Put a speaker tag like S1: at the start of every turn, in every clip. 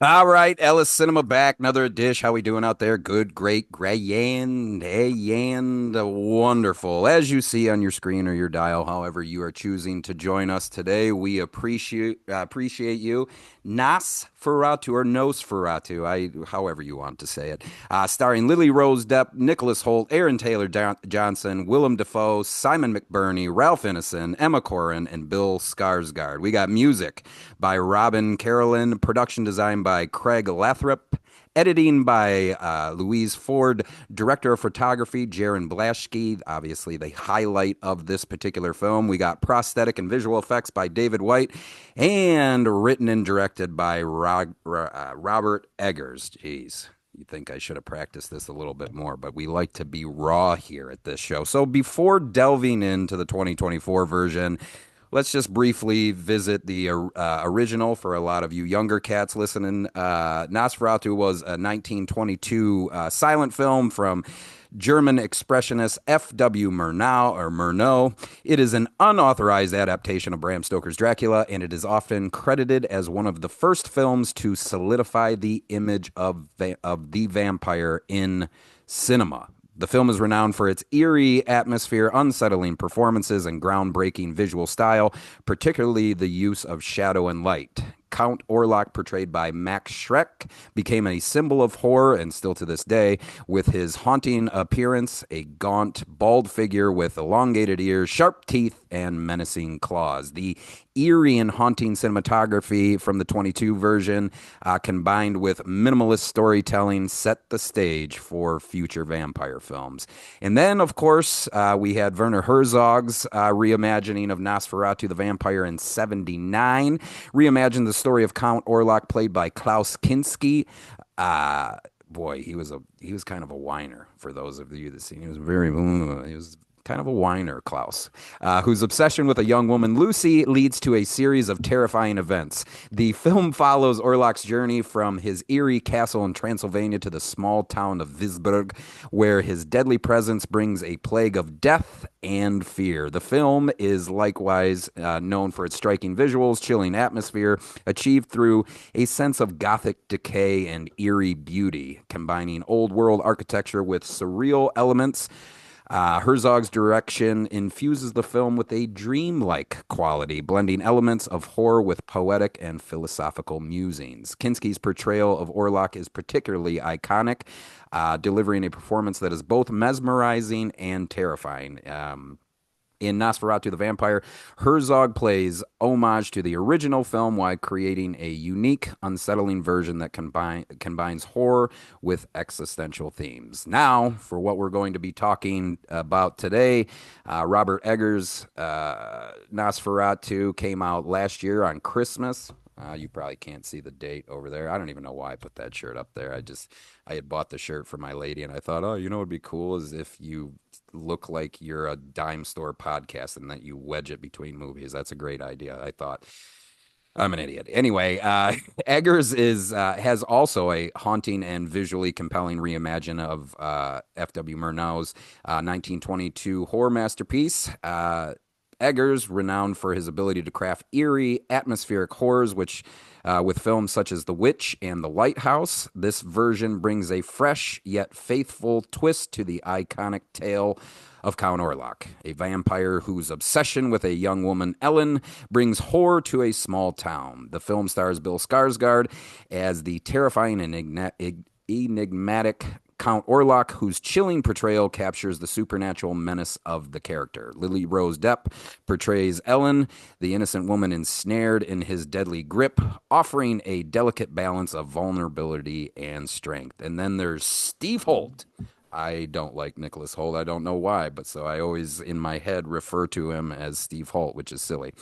S1: All right, Ellis Cinema back. Another dish. How we doing out there? Good, great, grand, and wonderful. As you see on your screen or your dial, however you are choosing to join us today, we appreciate you. Nosferatu or Nosferatu, however you want to say it. Starring Lily Rose Depp, Nicholas Hoult, Aaron Taylor Johnson, Willem Dafoe, Simon McBurney, Ralph Ineson, Emma Corrin, and Bill Skarsgard. We got music by Robin Carolyn, production design by Craig Lathrop, editing by Louise Ford, director of photography Jarin Blaschke, obviously the highlight of this particular film. We got prosthetic and visual effects by David White, and written and directed by Robert Eggers. Jeez. You think I should have practiced this a little bit more, but we like to be raw here at this show. So before delving into the 2024 version, let's just briefly visit the original for a lot of you younger cats listening. Nosferatu was a 1922 silent film from German expressionist F.W. Murnau. It is an unauthorized adaptation of Bram Stoker's Dracula, and it is often credited as one of the first films to solidify the image of the vampire in cinema. The film is renowned for its eerie atmosphere, unsettling performances, and groundbreaking visual style, particularly the use of shadow and light. Count Orlock, portrayed by Max Schreck, became a symbol of horror and still to this day, with his haunting appearance, a gaunt, bald figure with elongated ears, sharp teeth, and menacing claws. The eerie and haunting cinematography from the 22 version, combined with minimalist storytelling, set the stage for future vampire films. And then, of course, we had Werner Herzog's reimagining of Nosferatu the Vampire in '79, reimagined the story of Count Orlock, played by Klaus Kinski. Boy, he was kind of a whiner. For those of you that seen, he was kind of a whiner, Klaus, whose obsession with a young woman, Lucy, leads to a series of terrifying events. The film follows Orlock's journey from his eerie castle in Transylvania to the small town of Visburg, where his deadly presence brings a plague of death and fear. The film is likewise known for its striking visuals, chilling atmosphere, achieved through a sense of gothic decay and eerie beauty, combining old world architecture with surreal elements. Herzog's direction infuses the film with a dreamlike quality, blending elements of horror with poetic and philosophical musings. Kinski's portrayal of Orlok is particularly iconic, delivering a performance that is both mesmerizing and terrifying. In Nosferatu the Vampire, Herzog plays homage to the original film while creating a unique, unsettling version that combines horror with existential themes. Now, for what we're going to be talking about today, Robert Eggers' Nosferatu came out last year on Christmas. You probably can't see the date over there. I don't even know why I put that shirt up there. I had bought the shirt for my lady, and I thought, oh, you know, what'd be cool is if you look like you're a dime store podcast and that you wedge it between movies. That's a great idea. I thought I'm an idiot. Anyway, Eggers is has also a haunting and visually compelling reimagine of F.W. Murnau's 1922 horror masterpiece. Eggers, renowned for his ability to craft eerie, atmospheric horrors, which with films such as The Witch and The Lighthouse, this version brings a fresh yet faithful twist to the iconic tale of Count Orlok, a vampire whose obsession with a young woman, Ellen, brings horror to a small town. The film stars Bill Skarsgard as the terrifying and enigmatic Count Orlock, whose chilling portrayal captures the supernatural menace of the character. Lily Rose Depp portrays Ellen, the innocent woman ensnared in his deadly grip, offering a delicate balance of vulnerability and strength. And then there's Steve Holt. I don't like Nicholas Hoult. I don't know why, but so I always in my head refer to him as Steve Holt, which is silly.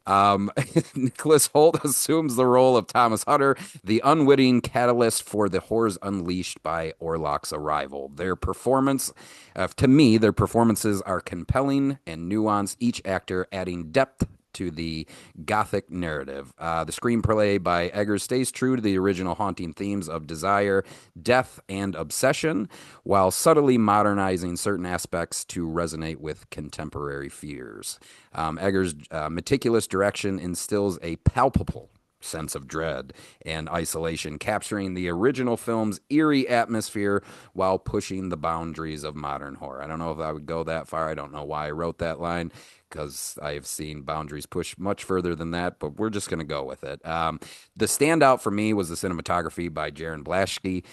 S1: Um, Nicholas Hoult assumes the role of Thomas Hutter, the unwitting catalyst for the horrors unleashed by Orlok's arrival. To me, their performances are compelling and nuanced, each actor adding depth to the gothic narrative. The screenplay by Eggers stays true to the original haunting themes of desire, death, and obsession, while subtly modernizing certain aspects to resonate with contemporary fears. Eggers' meticulous direction instills a palpable sense of dread and isolation, capturing the original film's eerie atmosphere while pushing the boundaries of modern horror. I don't know if I would go that far. I don't know why I wrote that line because I have seen boundaries push much further than that, but we're just going to go with it. The standout for me was the cinematography by Jarin Blaschke.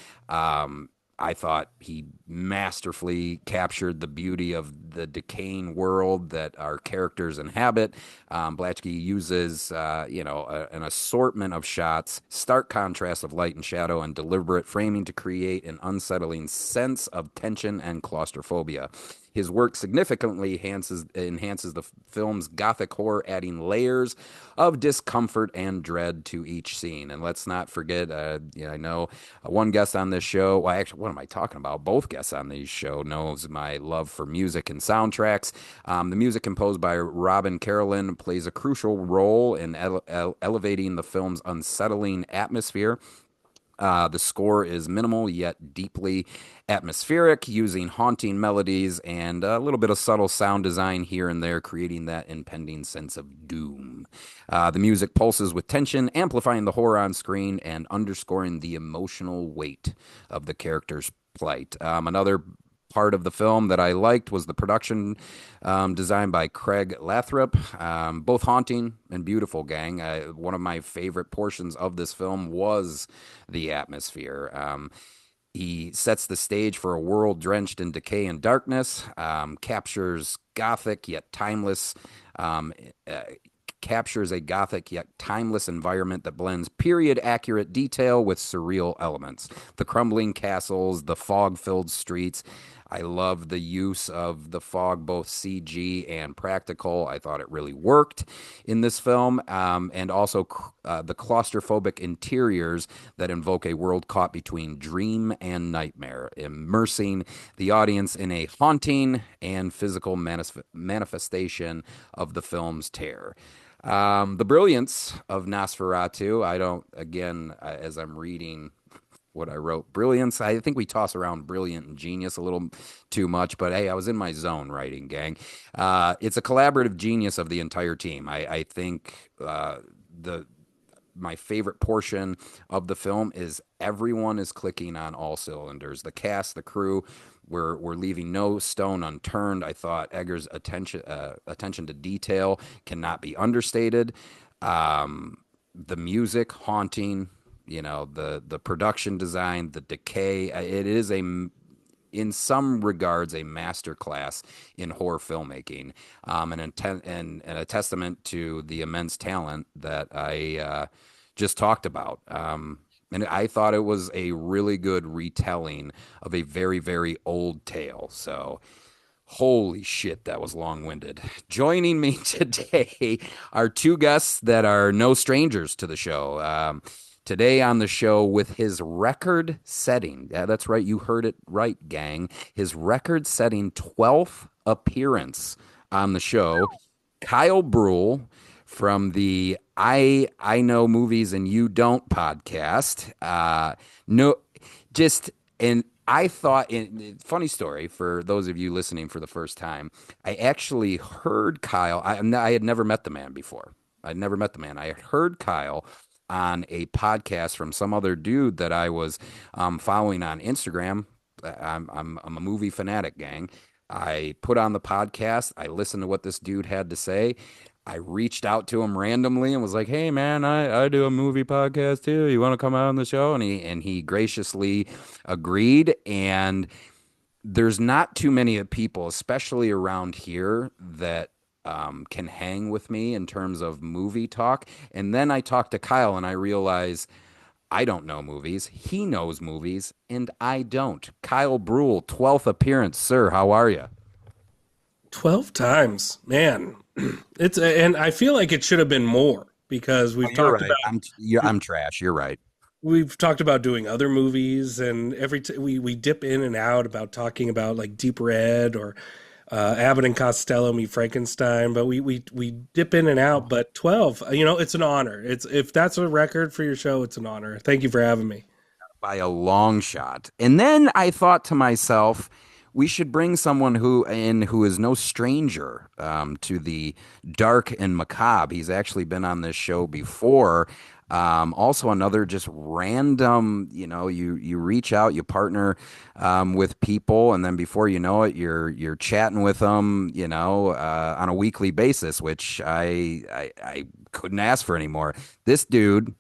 S1: I thought he masterfully captured the beauty of the decaying world that our characters inhabit. Blaschke uses, an assortment of shots, stark contrast of light and shadow, and deliberate framing to create an unsettling sense of tension and claustrophobia. His work significantly enhances the film's gothic horror, adding layers of discomfort and dread to each scene. And let's not forget, I know one guest on this show, well, actually, what am I talking about? Both guests on this show knows my love for music and soundtracks. The music composed by Robin Carolyn plays a crucial role in elevating the film's unsettling atmosphere. The score is minimal yet deeply atmospheric, using haunting melodies and a little bit of subtle sound design here and there, creating that impending sense of doom. The music pulses with tension, amplifying the horror on screen and underscoring the emotional weight of the character's plight. Another part of the film that I liked was the production design by Craig Lathrop. Both haunting and beautiful, gang. One of my favorite portions of this film was the atmosphere. He sets the stage for a world drenched in decay and darkness, captures gothic yet timeless. Um, uh, Captures a gothic yet timeless environment that blends period accurate detail with surreal elements. The crumbling castles, the fog filled streets. I love the use of the fog, both CG and practical. I thought it really worked in this film. And also the claustrophobic interiors that invoke a world caught between dream and nightmare, immersing the audience in a haunting and physical manifestation of the film's terror. The brilliance of Nosferatu, I don't, again, as I'm reading what I wrote, brilliance, I think we toss around brilliant and genius a little too much, but hey, I was in my zone writing, gang. It's a collaborative genius of the entire team. I think the my favorite portion of the film is everyone is clicking on all cylinders. The cast, the crew, we're leaving no stone unturned. I thought Egger's attention to detail cannot be understated. The music, haunting. The production design, the decay. It is in some regards a masterclass in horror filmmaking, and a testament to the immense talent that I just talked about. And I thought it was a really good retelling of a very, very old tale. So, holy shit, that was long winded. Joining me today are two guests that are no strangers to the show. Today on the show with his record setting, yeah, that's right, you heard it right, gang, his record setting 12th appearance on the show, Kyle Bruehl from the I Know Movies and You Don't podcast. No, just, and I thought, funny story for those of you listening for the first time, I actually heard Kyle, I had never met the man before. I'd never met the man. I had heard Kyle on a podcast from some other dude that I was following on Instagram. I'm a movie fanatic, gang. I put on the podcast. I listened to what this dude had to say. I reached out to him randomly and was like, "Hey, man, I do a movie podcast too. You want to come out on the show?" And he graciously agreed. And there's not too many people, especially around here, that can hang with me in terms of movie talk. And then I talked to Kyle and I realize I don't know movies. He knows movies and I don't. Kyle Bruehl, 12th appearance. Sir, how are you?
S2: 12 times, man. And I feel like it should have been more because
S1: Oh, you're right. I'm trash. You're right.
S2: we've talked about doing other movies, and we dip in and out about talking about like Deep Red or Abbott and Costello meet Frankenstein, but we dip in and out. But 12, it's an honor. It's If that's a record for your show, it's an honor. Thank you for having me.
S1: By a long shot. And then I thought to myself, we should bring someone who is no stranger to the dark and macabre. He's actually been on this show before. Also another just random, you reach out, you partner with people, and then before you know it, you're chatting with them, on a weekly basis, which I couldn't ask for anymore. This dude,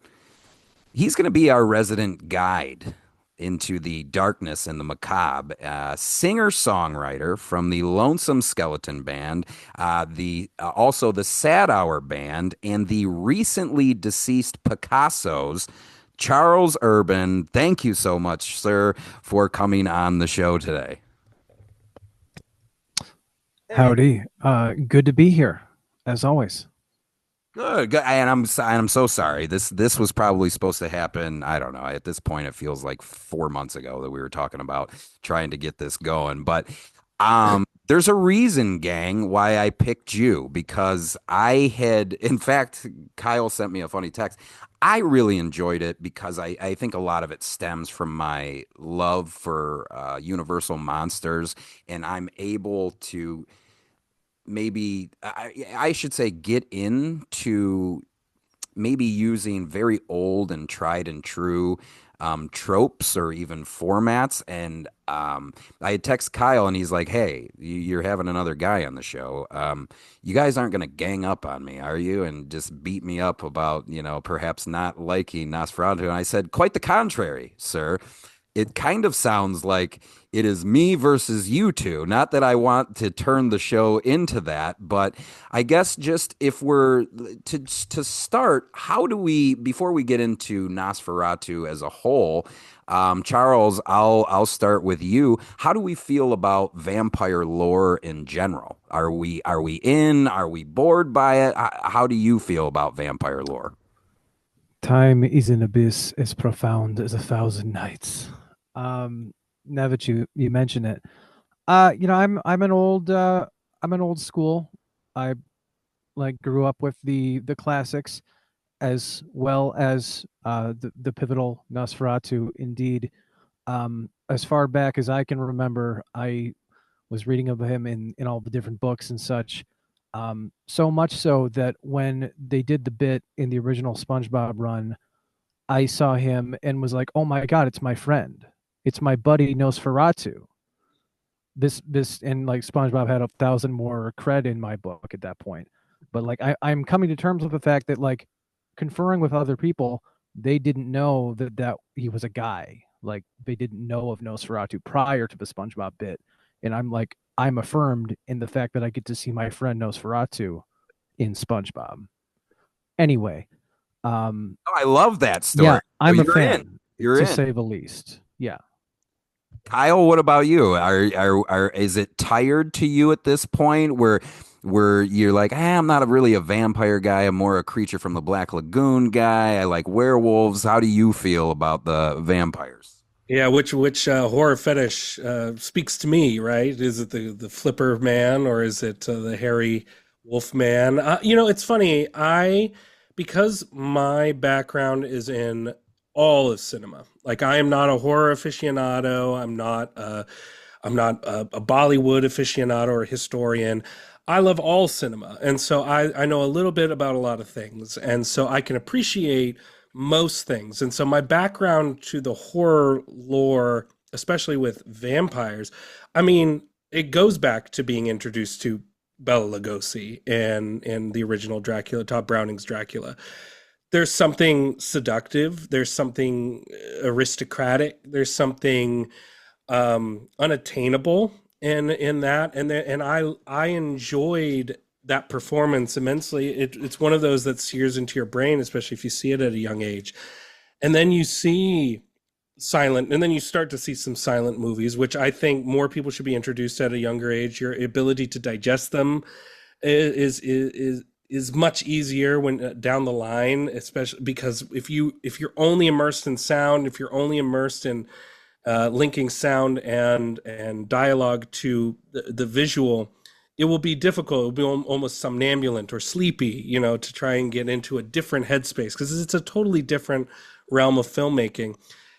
S1: he's going to be our resident guide into the darkness and the macabre. Singer-songwriter from the Lonesome Skeleton Band, the also the Sad Hour Band, and the recently deceased Picassos. Charles Urban, thank you so much, sir, for coming on the show today. Hey.
S3: Howdy. Good to be here, as always.
S1: Good, good. And I'm so sorry. This was probably supposed to happen. I don't know. At this point, it feels like 4 months ago that we were talking about trying to get this going. But there's a reason, gang, why I picked you because I had, in fact, Kyle sent me a funny text. I really enjoyed it because I think a lot of it stems from my love for Universal monsters, and I'm able to maybe I should say get into maybe using very old and tried and true tropes or even formats. And I had text Kyle and he's like, "Hey, you're having another guy on the show. You guys aren't going to gang up on me, are you? And just beat me up about, perhaps not liking Nosferatu." And I said, "Quite the contrary, sir. It kind of sounds like it is me versus you two. Not that I want to turn the show into that, but I guess just if we're to start, how do we before we get into Nosferatu as a whole, Charles, I'll start with you. How do we feel about vampire lore in general? Are we in? Are we bored by it? How do you feel about vampire lore?
S3: Time is an abyss as profound as 1,000 nights. Now that you mention it, I'm an old school. I like grew up with the classics as well as the pivotal Nosferatu. Indeed, as far back as I can remember, I was reading of him in all the different books and such. So much so that when they did the bit in the original SpongeBob run, I saw him and was like, "Oh my God, it's my friend. It's my buddy Nosferatu." This and like SpongeBob had 1,000 more cred in my book at that point. But like I'm coming to terms with the fact that like conferring with other people, they didn't know that he was a guy. Like they didn't know of Nosferatu prior to the SpongeBob bit. And I'm affirmed in the fact that I get to see my friend Nosferatu in SpongeBob. Anyway,
S1: Oh, I love that story.
S3: yeah,
S1: So
S3: I'm a
S1: you're in.
S3: fan,
S1: You're
S3: to
S1: in.
S3: say the least. Yeah.
S1: Kyle, what about you? Is it tired to you at this point where you're like, I'm not really a vampire guy. I'm more a creature from the Black Lagoon guy. I like werewolves. How do you feel about the vampires?
S2: Yeah, which horror fetish speaks to me, right? Is it the flipper man or is it the hairy wolf man? It's funny. I because my background is in all of cinema. Like I am not a horror aficionado. I'm not a Bollywood aficionado or a historian. I love all cinema, and so I know a little bit about a lot of things, and so I can appreciate most things. And so my background to the horror lore, especially with vampires, I mean, it goes back to being introduced to Bela Lugosi and the original Dracula, Todd Browning's Dracula. There's something seductive, there's something aristocratic, there's something unattainable in that, and I enjoyed that performance immensely. It's one of those that sears into your brain, especially if you see it at a young age. And then you see silent, and then you start to see some silent movies, which I think more people should be introduced at a younger age. Your ability to digest them is much easier when down the line, especially because if you're only immersed in sound, if you're only immersed in linking sound and dialogue to the visual, it will be difficult. It will be almost somnambulent or sleepy, to try and get into a different headspace because it's a totally different realm of filmmaking.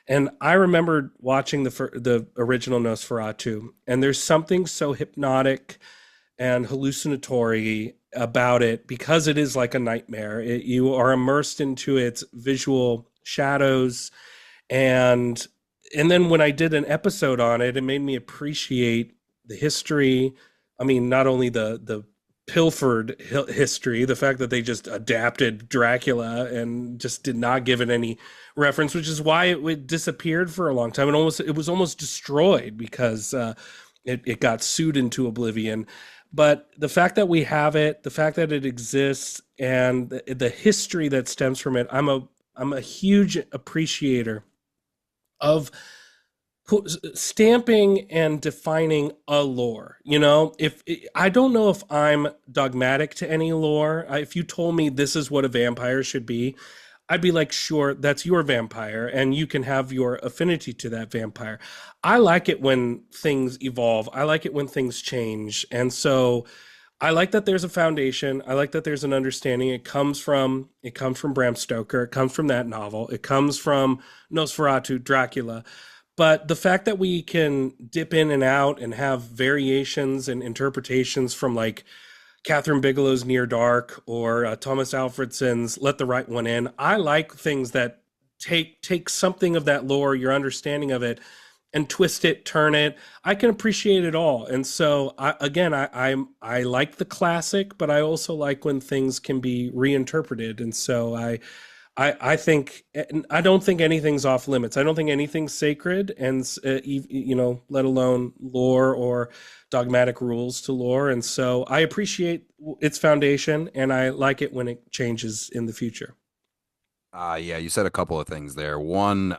S2: And I remember watching the original Nosferatu, and there's something so hypnotic and hallucinatory about it because it is like a nightmare. You are immersed into its visual shadows, and then when I did an episode on it, it made me appreciate the history. I mean, not only the pilfered history, the fact that they just adapted Dracula and just did not give it any reference, which is why it disappeared for a long time. It was almost destroyed because it got sued into oblivion. But the fact that we have it, the fact that it exists, and the history that stems from it, I'm a huge appreciator of stamping and defining a lore. You know, if I don't know if I'm dogmatic to any lore. If you told me this is what a vampire should be, I'd be like, sure, that's your vampire, and you can have your affinity to that vampire. I like it when things evolve. I like it when things change, and so I like that there's a foundation. I like that there's an understanding. It comes from Bram Stoker. It comes from that novel. It comes from Nosferatu, Dracula. But the fact that we can dip in and out and have variations and interpretations from like Catherine Bigelow's Near Dark or Thomas Alfredson's Let the Right One In, I like things that take something of that lore, your understanding of it, and twist it, turn it. I can appreciate it all. And so I like the classic, but I also like when things can be reinterpreted. And so I think I don't think anything's off limits. I don't think anything's sacred, and let alone lore or dogmatic rules to lore. And so I appreciate its foundation, and I like it when it changes in the future.
S1: Yeah, you said a couple of things there. One,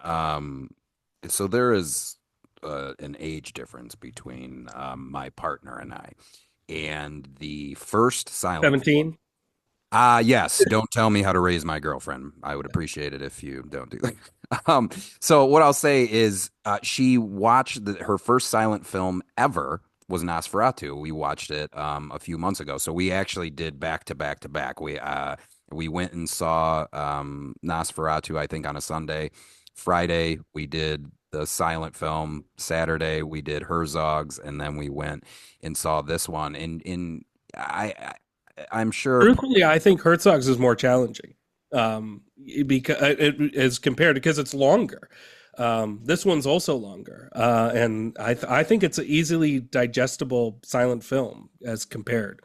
S1: so there is an age difference between my partner and I, and the first silent.
S2: 17.
S1: Yes. Don't tell me how to raise my girlfriend. I would appreciate it if you don't do that. So what I'll say is, she watched her first silent film ever was Nosferatu. We watched it a few months ago. So we actually did back to back to back. We went and saw Nosferatu, I think, on a Sunday. Friday we did the silent film. Saturday we did Herzog's, and then we went and saw this one. I I'm sure.
S2: Truthfully, I think Herzog's is more challenging, because as compared because it's longer. This one's also longer, and I think it's an easily digestible silent film as compared.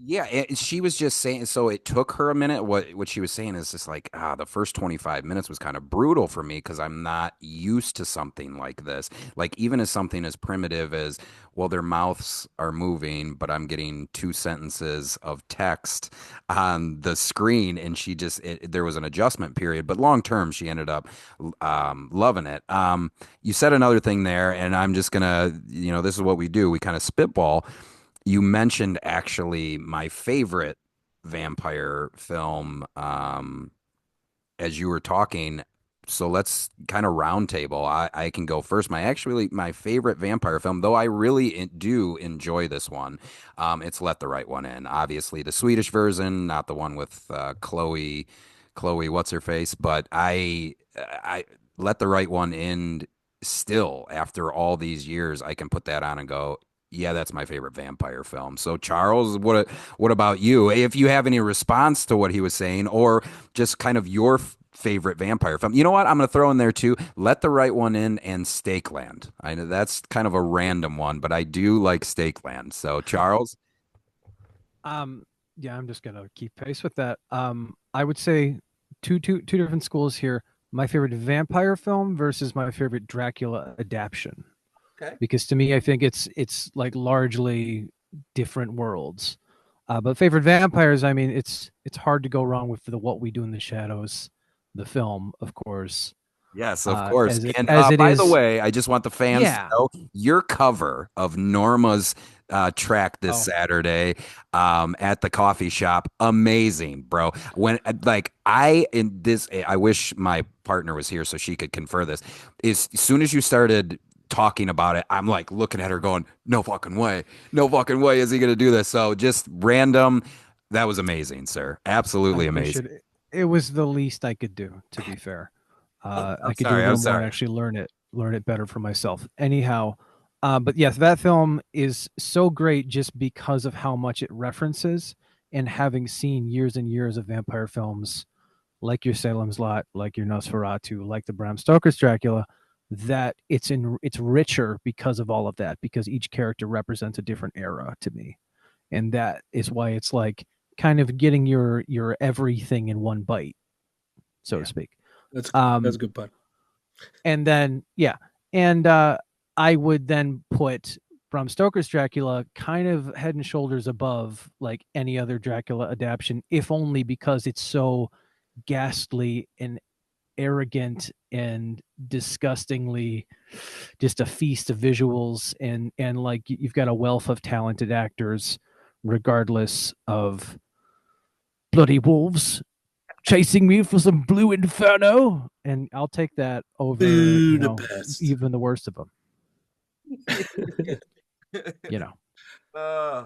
S1: Yeah, she was just saying. So it took her a minute. What she was saying is just like, the first 25 minutes was kind of brutal for me because I'm not used to something like this. Like even as something as primitive as, well, their mouths are moving, but I'm getting two sentences of text on the screen, and there was an adjustment period. But long term, she ended up loving it. You said another thing there, and I'm just gonna, this is what we do. We kind of spitball. You mentioned actually my favorite vampire film as you were talking. So let's kind of roundtable. I can go first. My favorite vampire film, though I really do enjoy this one. It's Let the Right One In. Obviously, the Swedish version, not the one with Chloe, what's her face, but I Let the Right One In. Still, after all these years, I can put that on and go, yeah, that's my favorite vampire film. So, Charles, what about you? If you have any response to what he was saying, or just kind of your favorite vampire film, you know what? I'm going to throw in there too. Let the Right One In and Stakeland. I know that's kind of a random one, but I do like Stakeland. So, Charles.
S3: Um, yeah, I'm just gonna keep pace with that. I would say two different schools here. My favorite vampire film versus my favorite Dracula adaptation.
S1: Okay.
S3: Because to me, I think it's like largely different worlds. But favorite vampires, I mean, it's hard to go wrong with the What We Do in the Shadows, the film, of course.
S1: Yes, of course. And
S3: As it
S1: by the
S3: is,
S1: way, I just want the fans to
S3: yeah.
S1: know your cover of Norma's track this
S3: Oh,
S1: Saturday at the coffee shop. Amazing, bro. When like I in this, I wish my partner was here so she could confer this. As soon as you started talking about it, I'm like looking at her going, no fucking way. No fucking way is he going to do this. So just random. That was amazing, sir.
S3: I
S1: Absolutely amazing.
S3: appreciate it. It was the least I could do, to be fair.
S1: I'm
S3: I could do a
S1: sorry. I'm
S3: little more and
S1: sorry.
S3: actually learn it better for myself. Anyhow, But yes, that film is so great just because of how much it references, and having seen years and years of vampire films like your Salem's Lot, like your Nosferatu, like the Bram Stoker's Dracula, that it's richer because of all of that, because each character represents a different era to me. And that is why it's like kind of getting your everything in one bite, so to
S2: Yeah,
S3: speak.
S2: that's a
S3: Um
S2: good point.
S3: and then yeah, and I would then put Bram Stoker's Dracula kind of head and shoulders above like any other Dracula adaptation, if only because it's so ghastly and arrogant and disgustingly just a feast of visuals, and like you've got a wealth of talented actors regardless of bloody wolves chasing me for some blue inferno, and I'll take that over
S2: Budapest.
S3: even the worst of them, you know.
S1: Uh,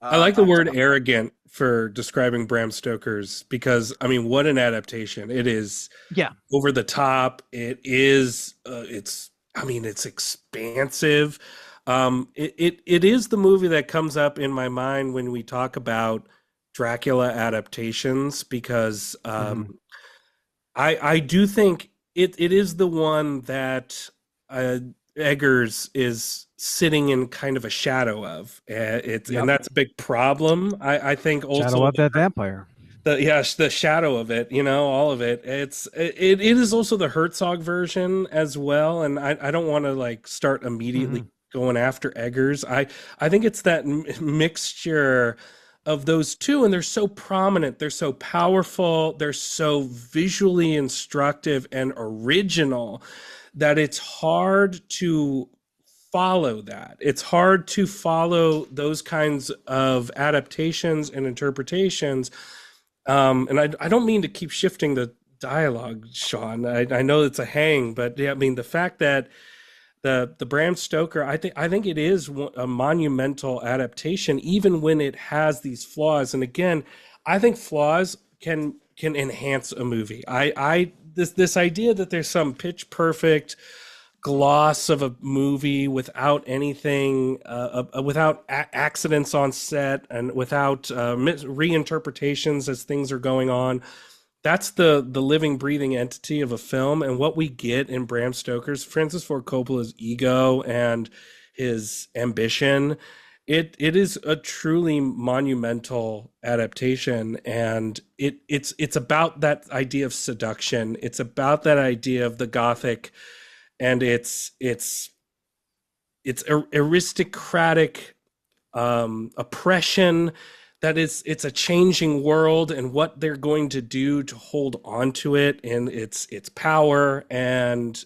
S2: I like the
S1: I'm
S2: word arrogant for describing Bram Stoker's because, I mean, what an adaptation. It is
S3: Yeah.
S2: over the top. I mean, it's expansive. It is the movie that comes up in my mind when we talk about Dracula adaptations because
S3: Mm-hmm.
S2: I do think it is the one that uh, Eggers is sitting in kind of a shadow of. And
S3: Yep.
S2: that's a big problem. I think
S3: Shadow
S2: also
S3: of that vampire.
S2: the shadow of it, all of it. It is also the Herzog version as well. And I don't want to like start immediately
S3: Mm-hmm.
S2: going after Eggers. I think it's that mixture of those two, and they're so prominent, they're so powerful, they're so visually instructive and original that it's hard to follow that. It's hard to follow those kinds of adaptations and interpretations. And I don't mean to keep shifting the dialogue, Sean. I know it's a hang, but yeah, I mean the fact that the Bram Stoker, I think it is a monumental adaptation, even when it has these flaws. And again, I think flaws can enhance a movie. I this idea that there's some pitch perfect gloss of a movie without anything, without accidents on set and without reinterpretations as things are going on. That's the living, breathing entity of a film, and what we get in Bram Stoker's Francis Ford Coppola's ego and his ambition. It is a truly monumental adaptation, and it's about that idea of seduction. It's about that idea of the gothic, and it's aristocratic oppression, that it's a changing world and what they're going to do to hold on to it and its power, and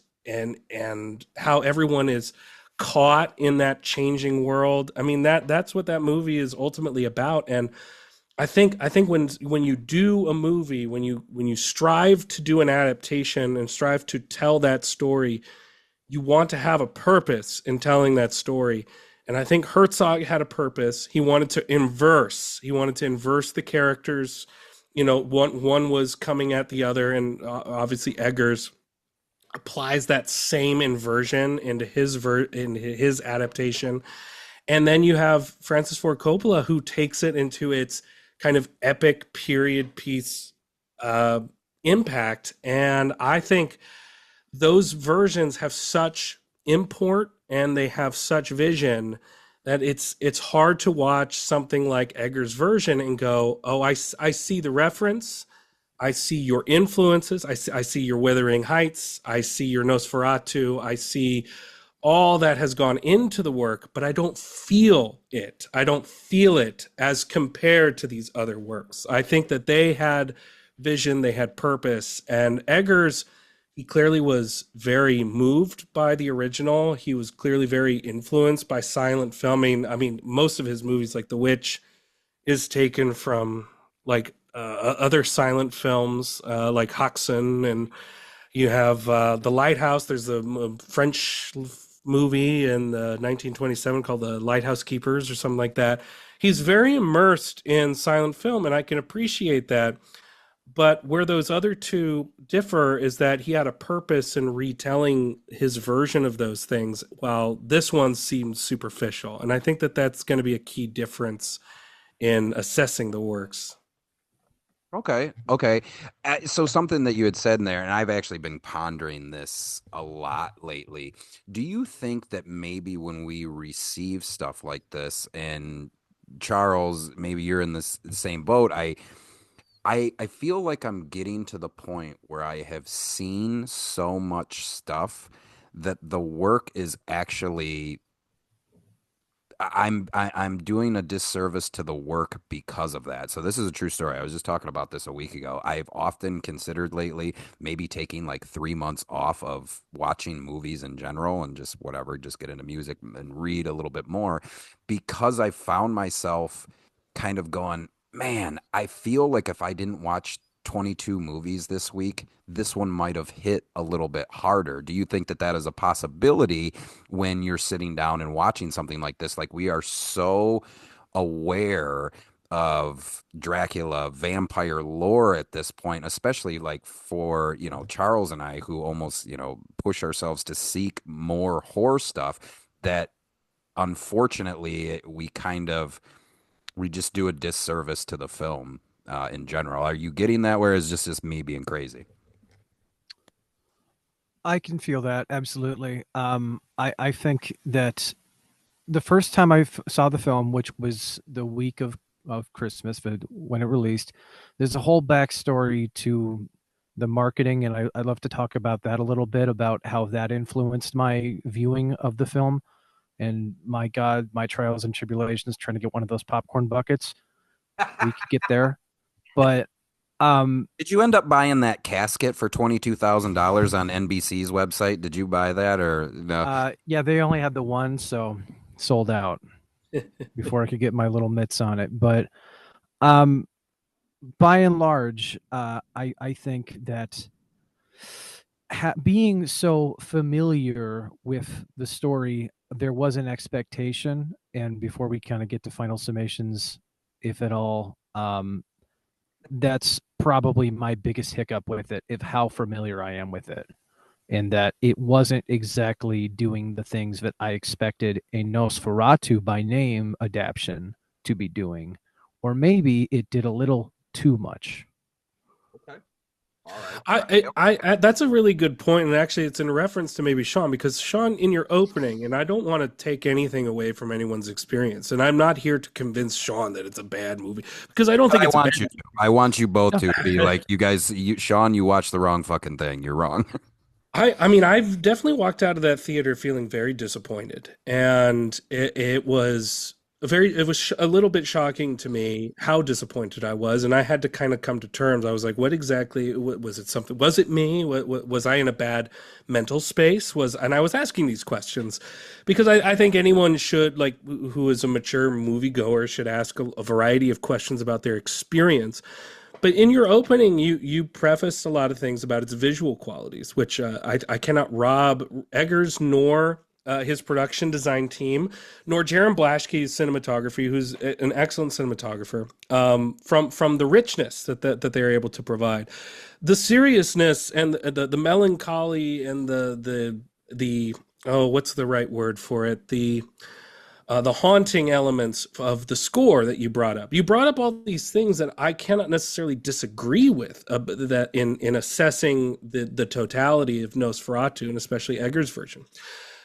S2: how everyone is caught in that changing world. I mean, that's what that movie is ultimately about. And I think when you do a movie, when you strive to do an adaptation and strive to tell that story, you want to have a purpose in telling that story. And I think Herzog had a purpose. He wanted to inverse. He wanted to inverse the characters. One was coming at the other, and obviously Eggers applies that same inversion into his adaptation. And then you have Francis Ford Coppola, who takes it into its kind of epic period piece uh, impact. And I think those versions have such import and they have such vision that it's hard to watch something like Eggers' version and go, oh, I see the reference. I see your influences. I see your Wuthering Heights. I see your Nosferatu. I see all that has gone into the work, but I don't feel it. I don't feel it as compared to these other works. I think that they had vision, they had purpose, and Eggers, he clearly was very moved by the original. He was clearly very influenced by silent filming. I mean, most of his movies, like The Witch, is taken from like other silent films, like Hoxton, and you have The Lighthouse. There's a French movie in 1927 called The Lighthouse Keepers or something like that. He's very immersed in silent film, and I can appreciate that. But where those other two differ is that he had a purpose in retelling his version of those things, while this one seems superficial. And I think that that's going to be a key difference in assessing the works.
S1: Okay, okay. So something that you had said in there, and I've actually been pondering this a lot lately. Do you think that maybe when we receive stuff like this, and Charles, maybe you're in this same boat, I feel like I'm getting to the point where I have seen so much stuff that the work is actually I'm doing a disservice to the work because of that. So this is a true story. I was just talking about this a week ago. I've often considered lately maybe taking like 3 months off of watching movies in general and just whatever, just get into music and read a little bit more because I found myself kind of going, man, I feel like if I didn't watch 22 movies this week, this one might have hit a little bit harder. Do you think that that is a possibility when you're sitting down and watching something like this? Like we are so aware of Dracula vampire lore at this point, especially like for, Charles and I who almost, push ourselves to seek more horror stuff that unfortunately we just do a disservice to the film in general. Are you getting that? Where is just me being crazy?
S3: I can feel that absolutely. I think that the first time saw the film, which was the week of Christmas, but when it released, there's a whole backstory to the marketing, and I'd love to talk about that a little bit about how that influenced my viewing of the film. And my God, my trials and tribulations trying to get one of those popcorn buckets. We could get there, but um,
S1: Did you end up buying that casket for $22,000 on NBC's website? Did you buy that or no?
S3: yeah, they only had the one, so sold out before I could get my little mitts on it. But um, by and large, I think that being so familiar with the story, there was an expectation. And before we kind of get to final summations, if at all, that's probably my biggest hiccup with it, of how familiar I am with it. And that it wasn't exactly doing the things that I expected a Nosferatu by name adaptation to be doing. Or maybe it did a little too much.
S1: Okay. All right.
S2: I that's a really good point, and actually, it's in reference to maybe Sean, because Sean, in your opening, and I don't want to take anything away from anyone's experience, and I'm not here to convince Sean that it's a bad movie because I don't think
S1: I
S2: it's a
S1: want
S2: bad.
S1: you to. I want you both to be like, you guys, Sean, you watched the wrong fucking thing. You're wrong.
S2: I mean, I've definitely walked out of that theater feeling very disappointed, and it was a little bit shocking to me how disappointed I was, and I had to kind of come to terms. I was like, what exactly was it? Something? Was it me? Was I in a bad mental space? And I was asking these questions because I think anyone should, like, who is a mature moviegoer, should ask a variety of questions about their experience. But in your opening, you prefaced a lot of things about its visual qualities, which I cannot rob Eggers nor his production design team, nor Jarin Blaschke's cinematography, who's an excellent cinematographer, from the richness that they're able to provide, the seriousness and the melancholy and the oh, what's the right word for it, the haunting elements of the score that you brought up. You brought up all these things that I cannot necessarily disagree with, that in assessing the totality of Nosferatu, and especially Eggers' version.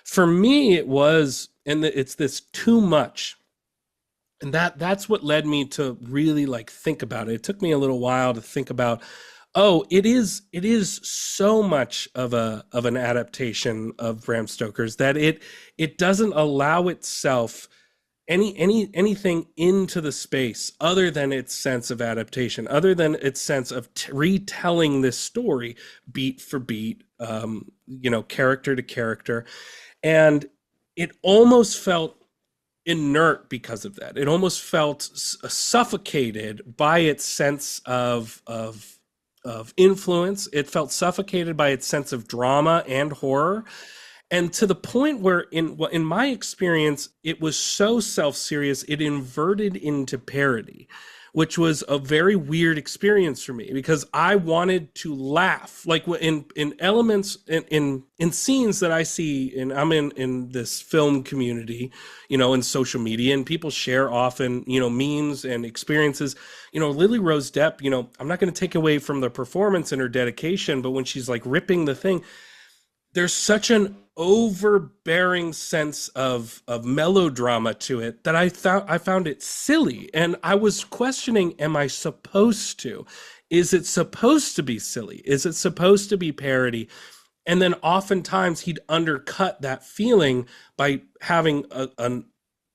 S2: For me, it was, and it's this too much. And that's what led me to really like think about it. It took me a little while to think about, oh, it is so much of an adaptation of Bram Stoker's that it doesn't allow itself anything into the space other than its sense of adaptation, other than its sense of retelling this story beat for beat, character to character. And it almost felt inert because of that. It almost felt suffocated by its sense of influence. It felt suffocated by its sense of drama and horror, and to the point where, in my experience, it was so self-serious it inverted into parody, which was a very weird experience for me because I wanted to laugh. Like in elements in scenes that I see, and I'm in this film community, in social media, and people share often, memes and experiences. Lily Rose Depp, I'm not going to take away from the performance and her dedication, but when she's like ripping the thing, there's such an overbearing sense of melodrama to it that I found it silly, and I was questioning, am I supposed to? Is it supposed to be silly? Is it supposed to be parody? And then oftentimes he'd undercut that feeling by having an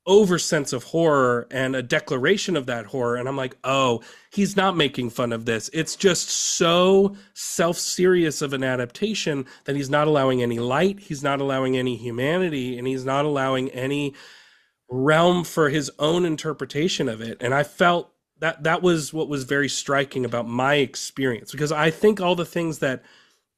S2: over sense of horror and a declaration of that horror. And I'm like, oh, he's not making fun of this. It's just so self-serious of an adaptation that he's not allowing any light, he's not allowing any humanity, and he's not allowing any realm for his own interpretation of it. And I felt that was what was very striking about my experience, because I think all the things that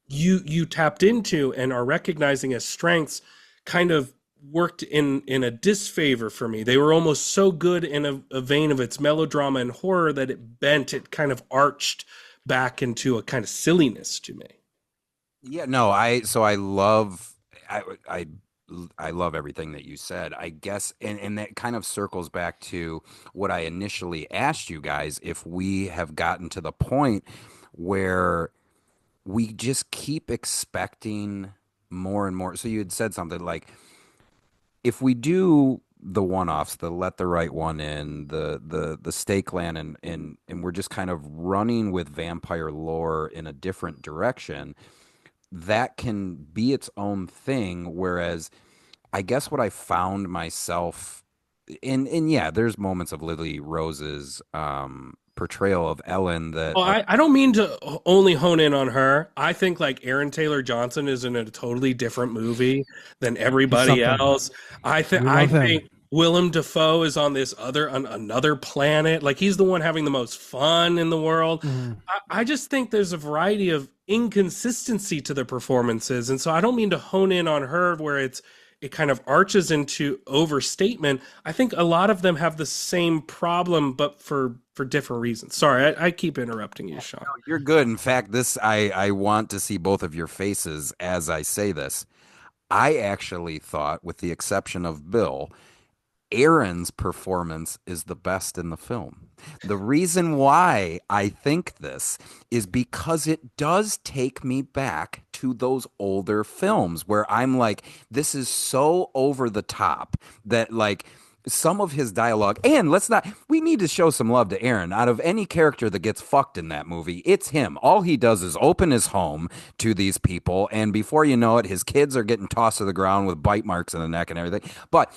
S2: you tapped into and are recognizing as strengths kind of worked in a disfavor for me. They were almost so good in a vein of its melodrama and horror that it kind of arched back into a kind of silliness to me.
S1: Yeah, no, I love I I I love everything that you said. I guess and that kind of circles back to what I initially asked you guys, if we have gotten to the point where we just keep expecting more and more. So you had said something like, if we do the one-offs, the let the right one in, the stake land, and we're just kind of running with vampire lore in a different direction, that can be its own thing. Whereas I guess what I found myself in, and yeah, there's moments of Lily Rose's portrayal of Ellen that
S2: Well, I don't mean to only hone in on her. I think like Aaron Taylor Johnson is in a totally different movie than
S3: He's
S2: everybody
S3: something.
S2: else.
S3: We
S2: I
S3: love him.
S2: think Willem Dafoe is on another planet. Like he's the one having the most fun in the world.
S3: Mhm.
S2: I just think there's a variety of inconsistency to the performances, and so I don't mean to hone in on her where it kind of arches into overstatement. I think a lot of them have the same problem, but for different reasons. Sorry, I keep interrupting you, Sean.
S1: you're good. In fact, this I want to see both of your faces as I say this. I actually thought, with the exception of Bill, Aaron's performance is the best in the film. The reason why I think this is because it does take me back to those older films where I'm like, this is so over the top that, like, some of his dialogue, and we need to show some love to Aaron. Out of any character that gets fucked in that movie, it's him. All he does is open his home to these people, and before you know it, his kids are getting tossed to the ground with bite marks in the neck and everything. But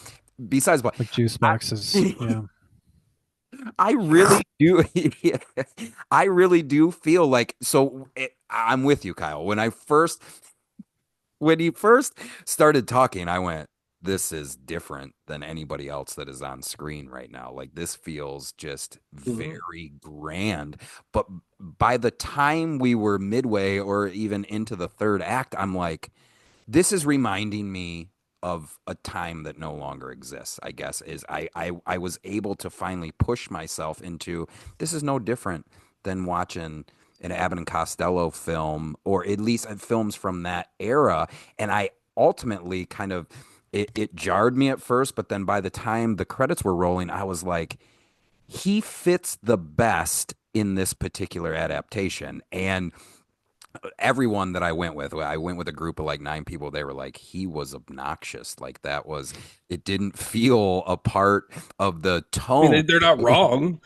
S1: besides what,
S3: Like juice
S1: I,
S3: boxes. Yeah.
S1: I really do. I really do feel like, I'm with you, Kyle. When he first started talking, I went, this is different than anybody else that is on screen right now. Like, this feels just
S2: Mhm.
S1: very grand. But by the time we were midway or even into the third act, I'm like, this is reminding me of a time that no longer exists. I guess is I was able to finally push myself into, this is no different than watching an Abbott and Costello film, or at least films from that era. And I ultimately kind of, it jarred me at first, but then by the time the credits were rolling, I was like, he fits the best in this particular adaptation. And everyone that I went with a group of like 9 people. They were like, he was obnoxious. Like, it didn't feel a part of the
S2: I mean,
S1: tone.
S2: they're not wrong.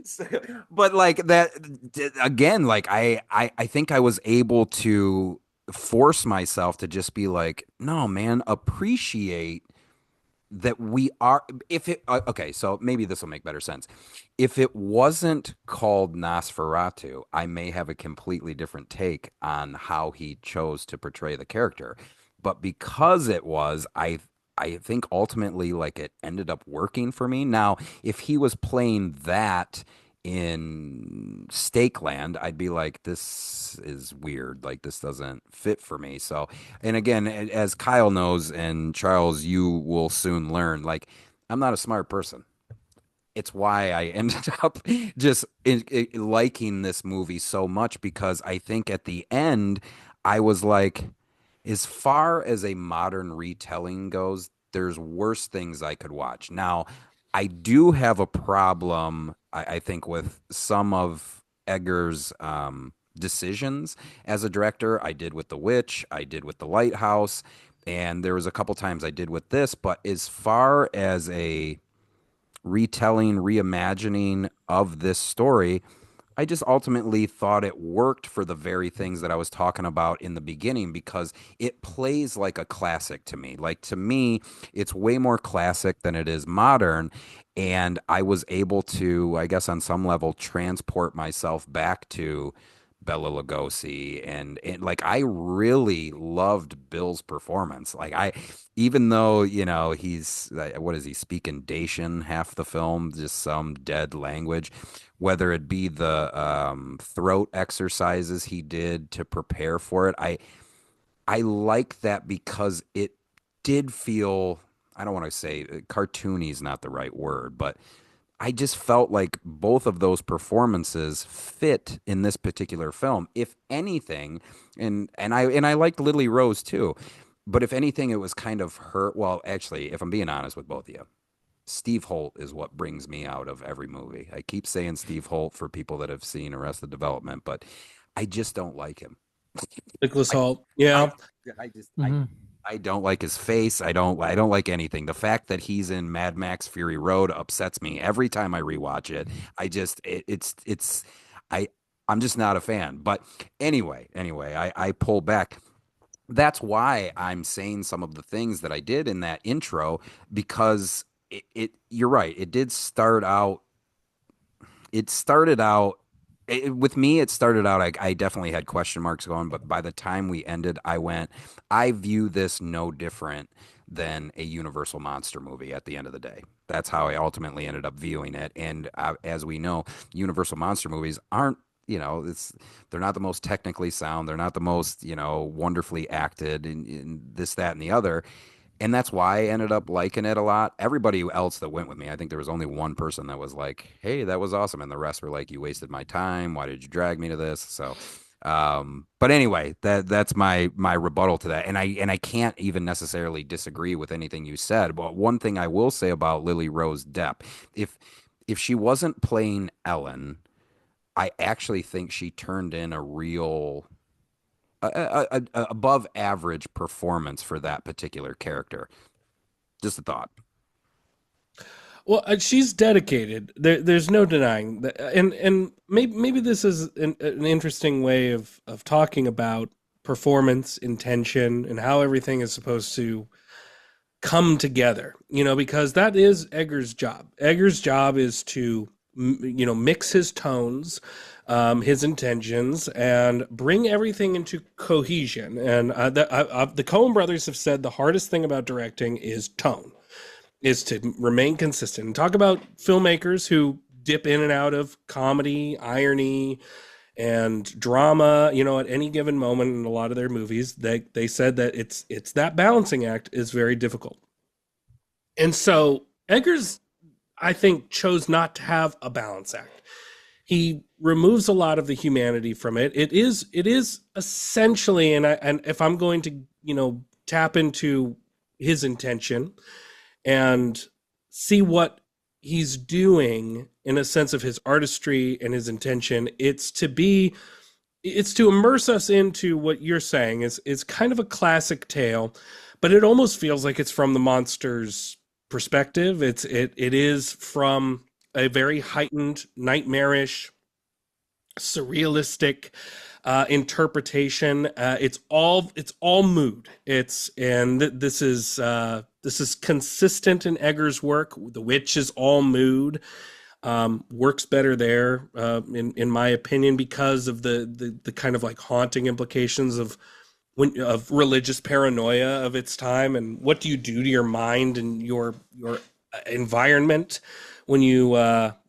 S1: So- but like that again, like I think I was able to force myself to just be like, no, man, appreciate that we are, if it okay, so maybe this will make better sense. If it wasn't called Nosferatu, I may have a completely different take on how he chose to portray the character. But because it was, I think ultimately, like, it ended up working for me. Now, if he was playing that in Stakeland, I'd be like, this is weird. Like, this doesn't fit for me. So, and again, as Kyle knows, and Charles, you will soon learn, like, I'm not a smart person. it's why I ended up just liking this movie so much because I think at the end I was like, as far as a modern retelling goes, there's worse things I could watch. Now, I do have a problem, I think, with some of Eggers' decisions as a director. I did with The Witch, I did with The Lighthouse, and there was a couple times I did with this. But as far as a retelling, reimagining of this story, I just ultimately thought it worked for the very things that I was talking about in the beginning because it plays like a classic to me. Like to me, it's way more classic than it is modern. And I was able to, I guess, on some level, transport myself back to Bela Lugosi and like I really loved Bill's performance. Like I, even though he's what is he speaking Dacian half the film, just some dead language, whether it be the throat exercises he did to prepare for it. I like that because it did feel, I don't want to say cartoony is not the right word, but I just felt like both of those performances fit in this particular film. If anything, and I liked Lily Rose too, but if anything, it was kind of her. Well, actually, if I'm being honest with both of you, Steve Holt is what brings me out of every movie. I keep saying Steve Holt for people that have seen Arrested Development, but I just don't like him.
S2: Nicholas
S1: I,
S2: Hoult.
S1: I,
S2: Yeah.
S1: I just,
S3: Hmm.
S1: I don't like his face. I don't like anything. The fact that he's in Mad Max Fury Road upsets me every time I rewatch it. I just, I, I'm just not a fan. But anyway, I pull back. That's why I'm saying some of the things that I did in that intro because you're right. It started out with me. It started out, I definitely had question marks going, but by the time we ended, I view this no different than a Universal monster movie at the end of the day. That's how I ultimately ended up viewing it. And as we know, Universal monster movies aren't, they're not the most technically sound. They're not the most, wonderfully acted in this, that, and the other. And that's why I ended up liking it a lot. Everybody else that went with me, I think there was only one person that was like, "Hey, that was awesome," and the rest were like, "You wasted my time. Why did you drag me to this?" So, but anyway, that's my rebuttal to that, and I can't even necessarily disagree with anything you said. But one thing I will say about Lily Rose Depp, if if she wasn't playing Ellen, I actually think she turned in a real above average performance for that particular character. Just a thought.
S2: Well, she's dedicated. There's no denying that, and maybe this is an interesting way of talking about performance, intention, and how everything is supposed to come together. Because that is Eggers' job. Eggers' job is to mix his tones, his intentions, and bring everything into cohesion. And the Coen brothers have said the hardest thing about directing is tone, is to remain consistent. And talk about filmmakers who dip in and out of comedy, irony, and drama, at any given moment in a lot of their movies. They said that it's that balancing act is very difficult. And so Eggers, I think, chose not to have a balance act. He removes a lot of the humanity from it. It is essentially, and if I'm going to, tap into his intention and see what he's doing in a sense of his artistry and his intention, it's to immerse us into what you're saying is kind of a classic tale, but it almost feels like it's from the monster's perspective. It is from a very heightened, nightmarish, surrealistic interpretation. It's all mood. This is consistent in Eggers' work. The Witch is all mood. Works better there, in my opinion, because of the kind of like haunting implications of religious paranoia of its time, and what do you do to your mind and your environment when you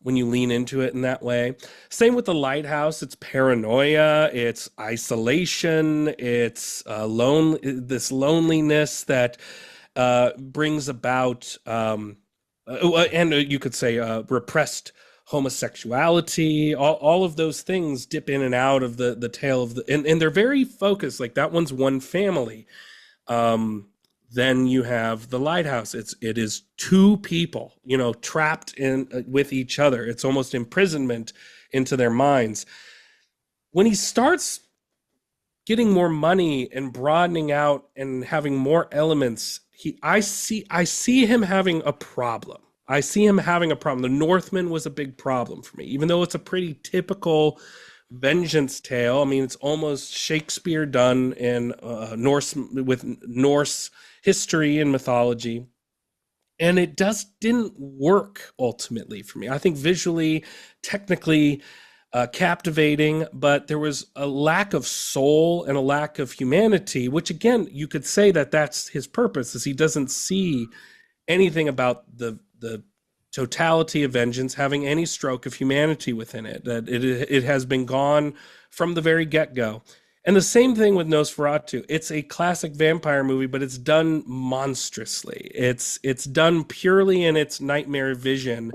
S2: lean into it in that way. Same with The Lighthouse. It's paranoia, it's isolation, it's this loneliness that brings about And you could say repressed homosexuality. All of those things dip in and out of the tale of and they're very focused. Like that one's one family. Um, then you have the lighthouse. It is two people, trapped in with each other. It's almost imprisonment into their minds. When he starts getting more money and broadening out and having more elements, I see him having a problem. I see him having a problem. The Northman was a big problem for me, even though it's a pretty typical vengeance tale. I mean, it's almost Shakespeare done in Norse with Norse history and mythology, and it just didn't work ultimately for me. I think visually, technically, captivating, but there was a lack of soul and a lack of humanity, which again, you could say that that's his purpose, is he doesn't see anything about the totality of vengeance having any stroke of humanity within it, that it has been gone from the very get-go. And the same thing with Nosferatu. It's a classic vampire movie, but it's done monstrously. It's done purely in its nightmare vision,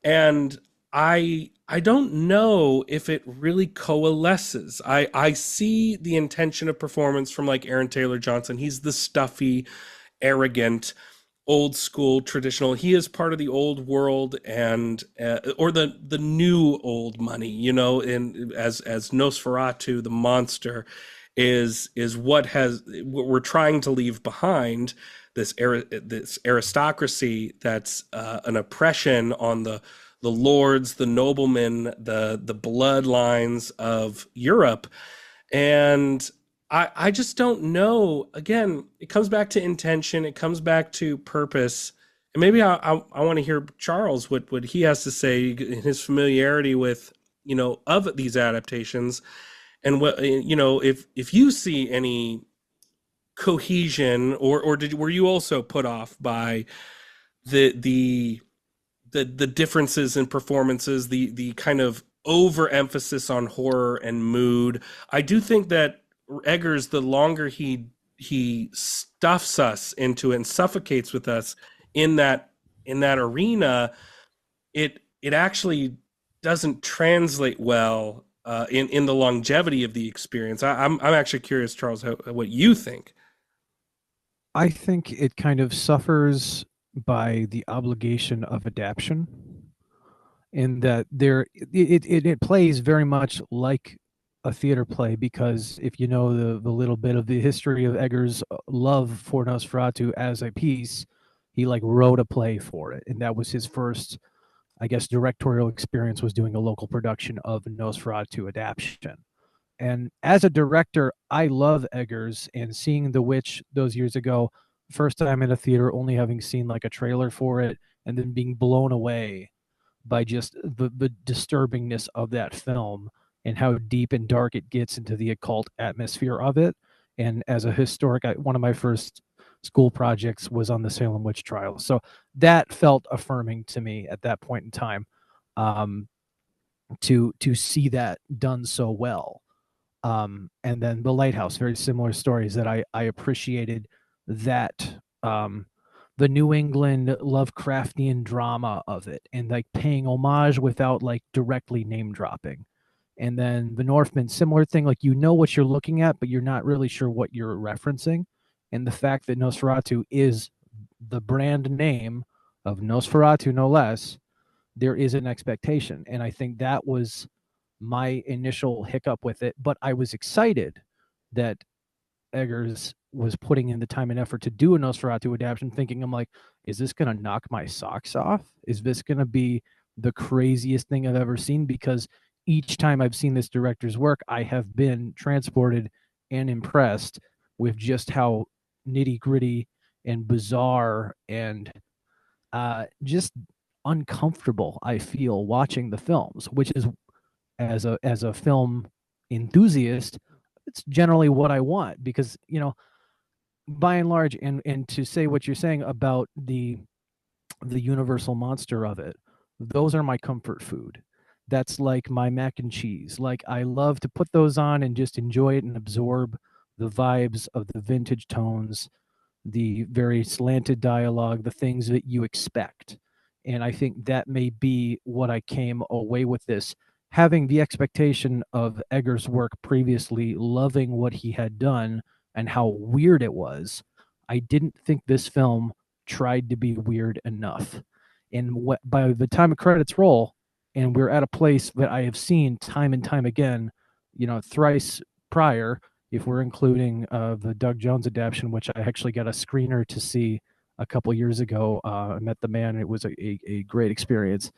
S2: and I don't know if it really coalesces. I see the intention of performance from like Aaron Taylor Johnson. He's the stuffy, arrogant, old school, traditional. He is part of the old world and or the new old money. In as Nosferatu, the monster, is what we're trying to leave behind. This aristocracy that's an oppression on the lords, the noblemen, the bloodlines of Europe. And I just don't know. Again, it comes back to intention, it comes back to purpose. And maybe I want to hear Charles what he has to say in his familiarity with, of these adaptations, and if you see any cohesion, or were you also put off by the the differences in performances, the kind of overemphasis on horror and mood. I do think that Eggers, the longer he stuffs us into it and suffocates with us in that arena, it actually doesn't translate well in the longevity of the experience. I'm actually curious, Charles, what you think.
S3: I think it kind of suffers by the obligation of adaptation, in that it plays very much like a theater play, because if you know the little bit of the history of Eggers' love for Nosferatu as a piece, he like wrote a play for it, and that was his first, I guess, directorial experience, was doing a local production of Nosferatu adaptation. And as a director, I love Eggers, and seeing The Witch those years ago, first time in a theater, only having seen like a trailer for it, and then being blown away by just the disturbingness of that film and how deep and dark it gets into the occult atmosphere of it. And as a historic, one of my first school projects was on the Salem witch trials, so that felt affirming to me at that point in time, um, to see that done so well. And then The Lighthouse, very similar stories that I appreciated, that the New England Lovecraftian drama of it, and like paying homage without like directly name dropping. And then The Northman, similar thing, like you know what you're looking at, but you're not really sure what you're referencing. And the fact that Nosferatu is the brand name of Nosferatu, no less, there is an expectation. And I think that was my initial hiccup with it. But I was excited that Eggers was putting in the time and effort to do a Nosferatu adaptation, thinking, I'm like, is this going to knock my socks off? Is this going to be the craziest thing I've ever seen? Because each time I've seen this director's work, I have been transported and impressed with just how nitty gritty and bizarre and just uncomfortable I feel watching the films, which is, as a film enthusiast, it's generally what I want, because by and large, and to say what you're saying about the universal monster of it, those are my comfort food. That's like my mac and cheese. Like, I love to put those on and just enjoy it and absorb the vibes of the vintage tones, the very slanted dialogue, the things that you expect. And I think that may be what I came away with this. Having the expectation of Eggers' work previously, loving what he had done and how weird it was, I didn't think this film tried to be weird enough. And by the time of credits roll, and we're at a place that I have seen time and time again, thrice prior, if we're including the Doug Jones adaptation, which I actually got a screener to see a couple years ago. I met the man. It was a great experience.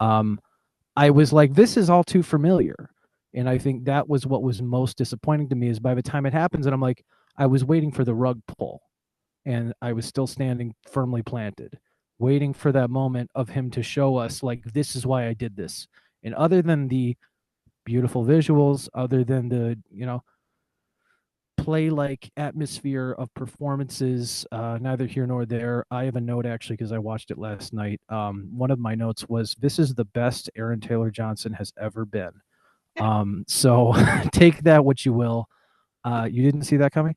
S3: I was like, this is all too familiar. And I think that was what was most disappointing to me is by the time it happens, and I'm like, I was waiting for the rug pull and I was still standing firmly planted, waiting for that moment of him to show us, like, this is why I did this. And other than the beautiful visuals, other than the, play like atmosphere of performances, neither here nor there. I have a note actually because I watched it last night. One of my notes was, this is the best Aaron Taylor Johnson has ever been. So take that what you will. You didn't see that coming,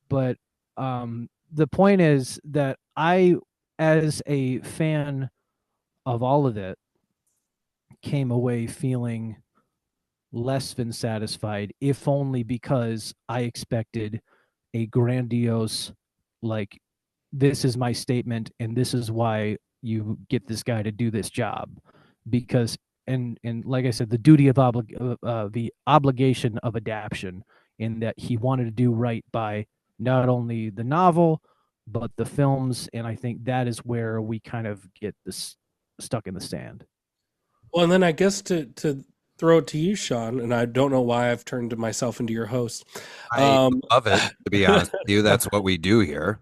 S3: but the point is that I, as a fan of all of it, came away feeling less than satisfied, if only because I expected a grandiose, like, this is my statement and this is why you get this guy to do this job. Because and like I said, the duty of the obligation of adaptation, in that he wanted to do right by not only the novel but the films, and I think that is where we kind of get this stuck in the sand.
S2: Well, and then I guess to throw it to you, Sean, and I don't know why I've turned myself into your host.
S1: I
S2: Um,
S1: love it, to be honest with you. That's what we do here.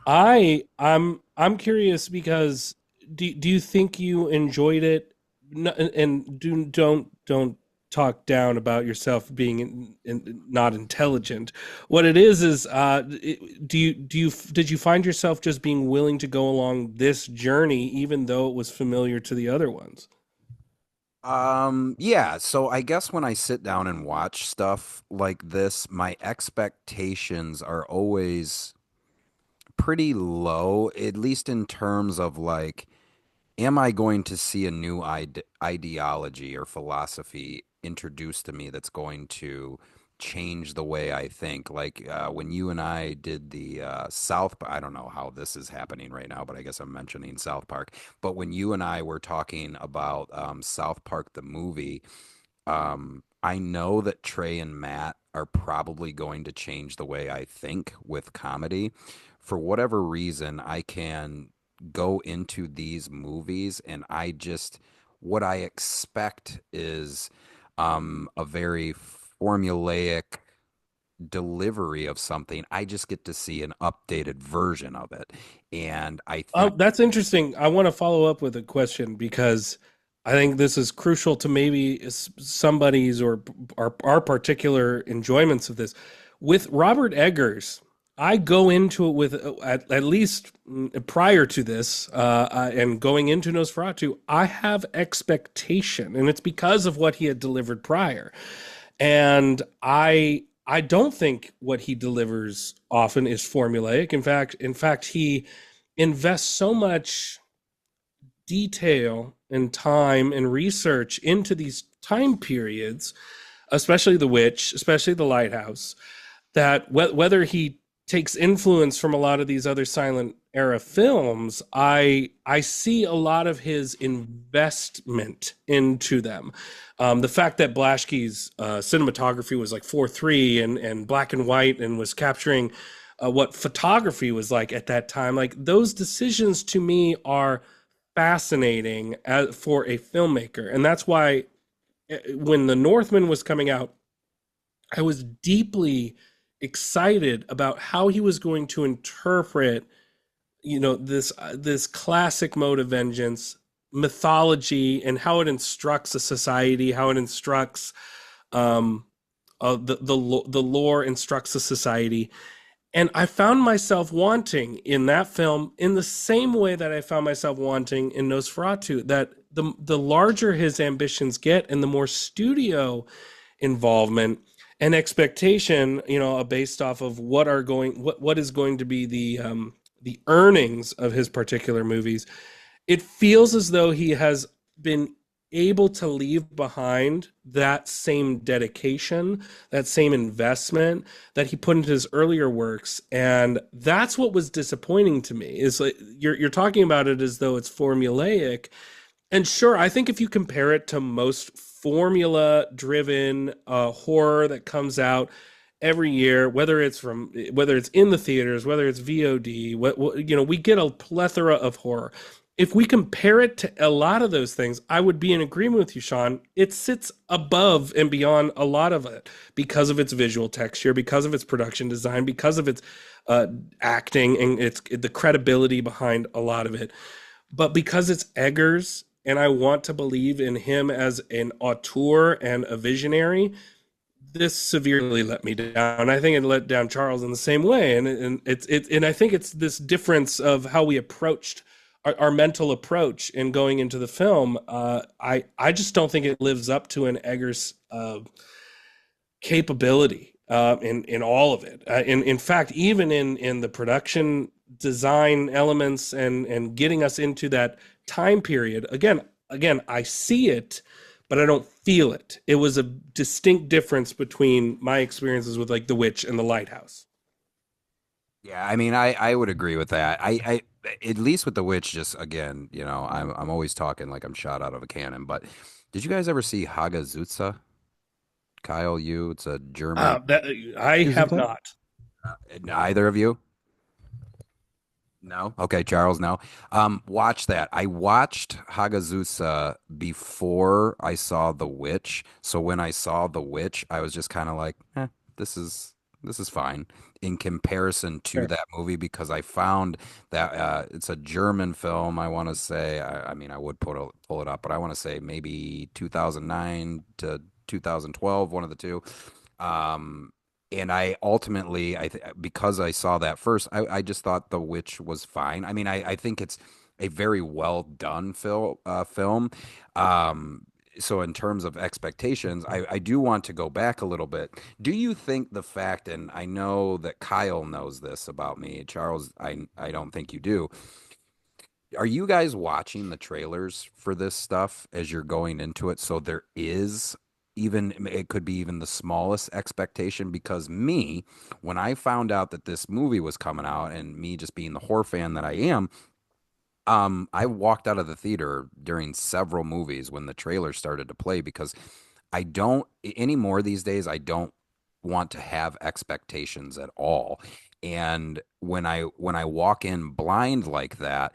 S2: I'm curious because do you think you enjoyed it? And don't talk down about yourself being not intelligent. What it is did you find yourself just being willing to go along this journey even though it was familiar to the other ones?
S1: Yeah, so I guess when I sit down and watch stuff like this, my expectations are always pretty low, at least in terms of like, am I going to see a new ideology or philosophy introduced to me that's going to change the way I think? Like when you and I did the I don't know how this is happening right now, but I guess I'm mentioning South Park. But when you and I were talking about South Park the movie, I know that Trey and Matt are probably going to change the way I think with comedy. For whatever reason, I can go into these movies and what I expect is a very formulaic delivery of something. I just get to see an updated version of it. And I
S2: Oh,
S1: think,
S2: that's interesting. I want to follow up with a question because I think this is crucial to maybe somebody's or our particular enjoyments of this. With Robert Eggers, I go into it with at least prior to this and going into Nosferatu, I have expectation, and it's because of what he had delivered prior. And I don't think what he delivers often is formulaic. In fact, he invests so much detail and time and research into these time periods, especially the witch, especially the lighthouse, that whether he takes influence from a lot of these other silent era films, I see a lot of his investment into them. The fact that Blaschke's cinematography was like 4:3 and black and white and was capturing what photography was like at that time, like those decisions to me are fascinating for a filmmaker, and that's why when The Northman was coming out, I was deeply excited about how he was going to interpret, this classic mode of vengeance mythology and how it instructs a society, how it instructs the lore instructs a society. And I found myself wanting in that film, in the same way that I found myself wanting in Nosferatu, that the larger his ambitions get and the more studio involvement and expectation, based off of what is going to be the earnings of his particular movies, It feels as though he has been able to leave behind that same dedication, that same investment that he put into his earlier works. And that's what was disappointing to me. Is like you're talking about it as though it's formulaic. And sure, I think if you compare it to most formula driven horror that comes out every year, whether it's in the theaters, whether it's VOD, we get a plethora of horror. If we compare it to a lot of those things, I would be in agreement with you, Sean. It sits above and beyond a lot of it because of its visual texture, because of its production design, because of its uh, acting, and its the credibility behind a lot of it. But because it's Eggers, and I want to believe in him as an auteur and a visionary, this severely let me down. I think it let down Charles in the same way, and I think it's this difference of how we approached our mental approach in going into the film. I just don't think it lives up to an Eggers capability in all of it. In fact, even in the production design elements and getting us into that time period. Again, I see it, but I don't feel it. It was a distinct difference between my experiences with like The Witch and The Lighthouse.
S1: Yeah, I mean, I would agree with that. I at least with The Witch, just again, I'm always talking like I'm shot out of a cannon. But did you guys ever see Hagazutsa? Kyle, you? It's a German.
S2: That I
S3: Is it
S2: have
S3: that?
S2: not.
S1: Either of you? No. Okay, Charles. No. Watch that. I watched Hagazusa before I saw The Witch. So when I saw The Witch, I was just kind of like, this is this is fine in comparison to
S2: Sure.
S1: that movie because I found that it's a German film. I want to say, I mean, I would pull it up, but I want to say maybe 2009 to 2012, one of the two. Um, and I ultimately, because I saw that first, I just thought The Witch was fine. I mean, I think it's a very well done film. Um, so in terms of expectations, I do want to go back a little bit. Do you think the fact, and I know that Kyle knows this about me, Charles, I don't think you do. Are you guys watching the trailers for this stuff as you're going into it? So there is even, it could be even the smallest expectation because me, when I found out that this movie was coming out and me just being the horror fan that I am, I walked out of the theater during several movies when the trailer started to play because I don't anymore these days. I don't want to have expectations at all. And when I walk in blind like that,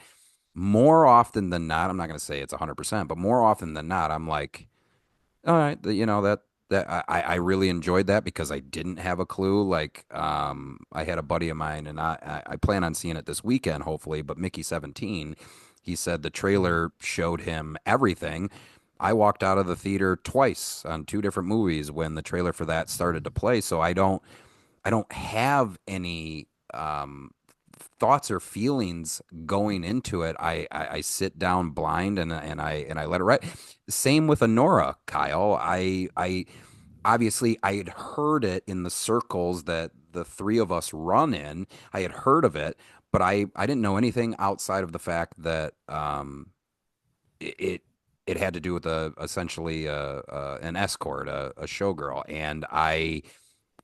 S1: more often than not, I'm not going to say it's 100%, but more often than not, I'm like, all right, that I really enjoyed that because I didn't have a clue. Like, I had a buddy of mine, and I plan on seeing it this weekend, hopefully. But Mickey 17, he said the trailer showed him everything. I walked out of the theater twice on two different movies when the trailer for that started to play. So I don't have any thoughts or feelings going into it. I sit down blind and I let it ride. Same with Honora, Kyle. I obviously I had heard it in the circles that the three of us run in. I had heard of it, but I didn't know anything outside of the fact that it it had to do with essentially an escort, a showgirl, and I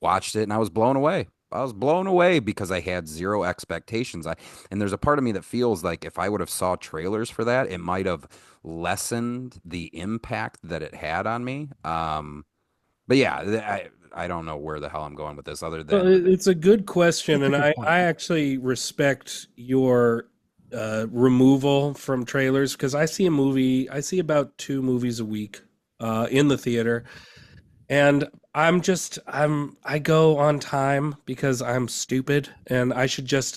S1: watched it and I was blown away. I was blown away because I had zero expectations. And there's a part of me that feels like if I would have saw trailers for that, it might have lessened the impact that it had on me. But yeah, I don't know where the hell I'm going with this other
S2: Well,
S1: than
S2: it's a good question,
S3: That's a
S2: and
S3: good
S2: I
S3: point.
S2: actually respect your removal from trailers because I see about two movies a week in the theater, and I go on time because I'm stupid and I should just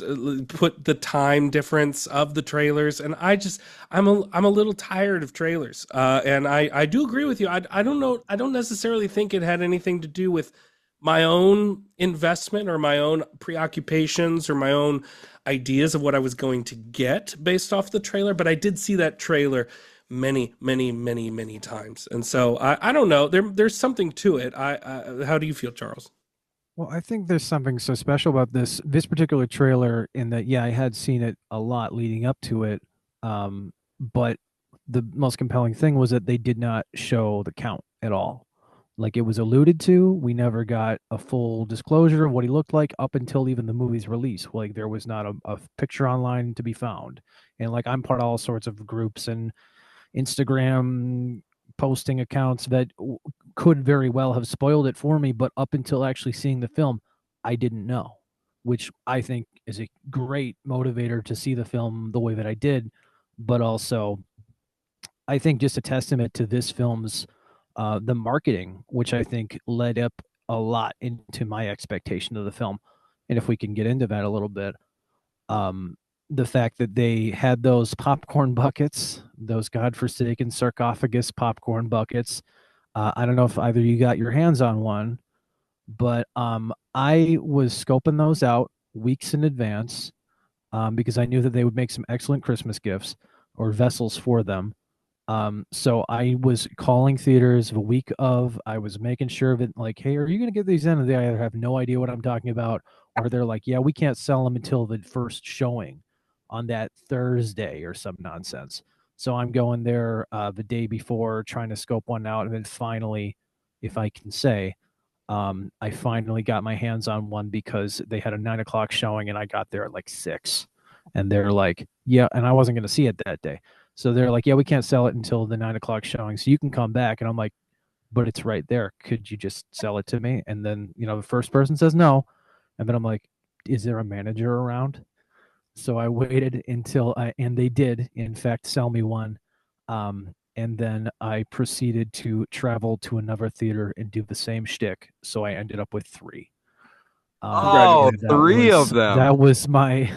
S2: put the time difference of the trailers. And I'm a little tired of trailers. And I do agree with you. I don't know. I don't necessarily think it had anything to do with my own investment or my own preoccupations or my own ideas of what I was going to get based off the trailer. But I did see that trailer many times. And so I don't know. There's something to it. How do you feel, Charles?
S3: Well, I think there's something so special about this particular trailer in that, yeah, I had seen it a lot leading up to it. but the most compelling thing was that they did not show the Count at all. Like, it was alluded to, we never got a full disclosure of what he looked like up until even the movie's release. Like, there was not a picture online to be found. And like, I'm part of all sorts of groups and Instagram posting accounts that could very well have spoiled it for me, but up until actually seeing the film, I didn't know, which I think is a great motivator to see the film the way that I did, but also I think just a testament to this film's the marketing, which I think led up a lot into my expectation of the film. And if we can get into that a little bit, um, the fact that they had those popcorn buckets, those godforsaken sarcophagus popcorn buckets. I don't know if either of you got your hands on one, but I was scoping those out weeks in advance because I knew that they would make some excellent Christmas gifts or vessels for them. So I was calling theaters the week of. I was making sure that, like, hey, are you going to get these in? And they either have no idea what I'm talking about, or they're like, yeah, we can't sell them until the first showing on that Thursday or some nonsense. So I'm going there the day before, trying to scope one out, and then finally, if I can say, I finally got my hands on one because they had a 9 o'clock showing, and I got there at like 6, and they're like, yeah, and I wasn't going to see it that day. So they're like, yeah, we can't sell it until the 9 o'clock showing. So you can come back. And I'm like, but it's right there. Could you just sell it to me? And then, the first person says no. And then I'm like, is there a manager around? So I waited until and they did, in fact, sell me one. And then I proceeded to travel to another theater and do the same shtick. So I ended up with 3.
S1: Oh,
S2: Congratulations.
S1: three of them.
S3: That was my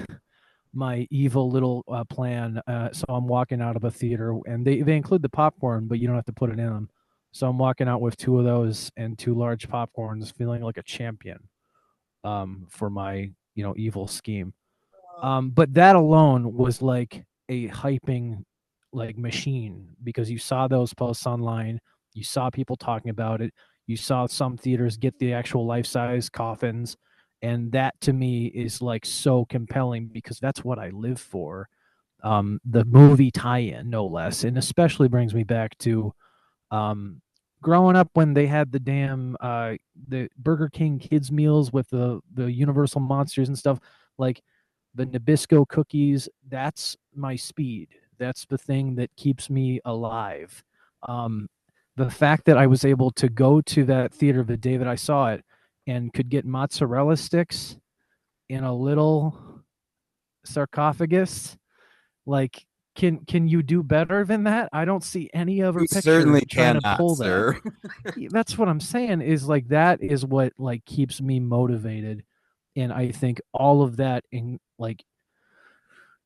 S3: evil little plan. So I'm walking out of a theater, and they include the popcorn, but you don't have to put it in them. So I'm walking out with 2 of those and 2 large popcorns, feeling like a champion for my evil scheme. But that alone was like a hyping like machine, because you saw those posts online, you saw people talking about it, you saw some theaters get the actual life-size coffins, and that to me is like so compelling because that's what I live for. The movie tie-in, no less, and especially brings me back to um, growing up when they had the Burger King kids meals with the Universal monsters and stuff, like the Nabisco cookies. That's my speed. That's the thing that keeps me alive. Um, the fact that I was able to go to that theater the day that I saw it and could get mozzarella sticks in a little sarcophagus, like, can you do better than that? I don't see any other
S1: You
S3: picture
S1: certainly
S3: trying to
S1: cannot,
S3: pull that.
S1: sir.
S3: That's what I'm saying, is like, that is what like keeps me motivated. And I think all of that, in like,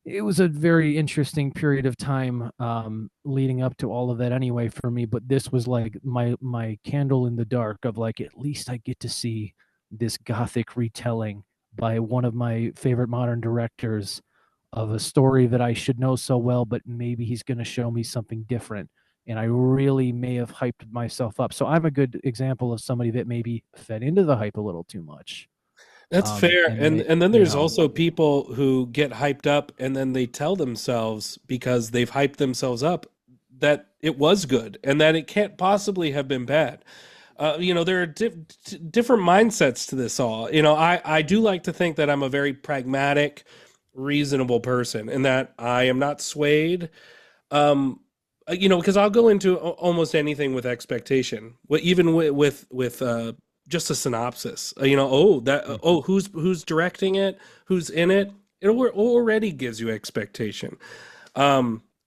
S3: it was a very interesting period of time leading up to all of that anyway for me, but this was like my candle in the dark of like, at least I get to see this gothic retelling by one of my favorite modern directors of a story that I should know so well, but maybe he's going to show me something different. And I really may have hyped myself up. So I'm a good example of somebody that maybe fed into the hype a little too much.
S2: That's fair.
S3: And
S2: And then there's also people who get hyped up and then they tell themselves, because they've hyped themselves up, that it was good and that it can't possibly have been bad. There are different mindsets to this all. I do like to think that I'm a very pragmatic, reasonable person and that I am not swayed. Because I'll go into almost anything with expectation. Even with just a synopsis. Who's directing it, who's in it. It already gives you expectation.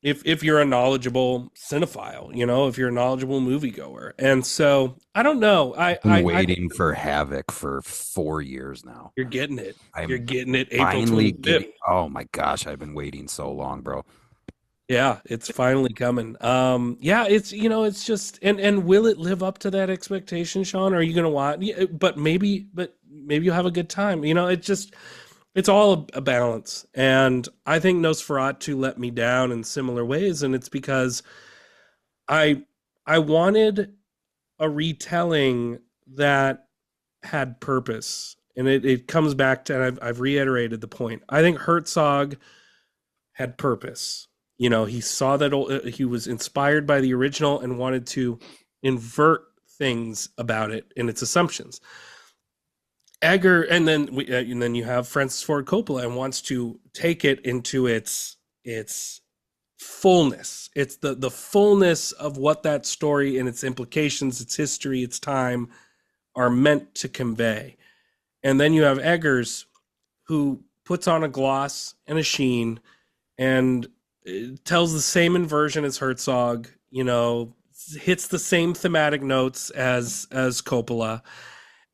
S2: If you're a knowledgeable cinephile, if you're a knowledgeable moviegoer, and so I don't know.
S1: I've been waiting for Havoc for 4 years now.
S2: You're getting it.
S1: I'm
S2: You're getting it. April
S1: finally
S2: 25th.
S1: getting. Oh my gosh, I've been waiting so long, bro.
S2: Yeah, it's finally coming. Yeah, it's just, and will it live up to that expectation, Sean? Or are you gonna watch? Yeah, but maybe you'll have a good time. It's all a balance. And I think Nosferatu let me down in similar ways, and it's because I wanted a retelling that had purpose, and it comes back to, and I've reiterated the point. I think Herzog had purpose. You know, he saw that he was inspired by the original and wanted to invert things about it and its assumptions. Egger, and then you have Francis Ford Coppola and wants to take it into its fullness. It's the fullness of what that story and its implications, its history, its time are meant to convey. And then you have Eggers, who puts on a gloss and a sheen and tells the same inversion as Herzog, you know, hits the same thematic notes as Coppola.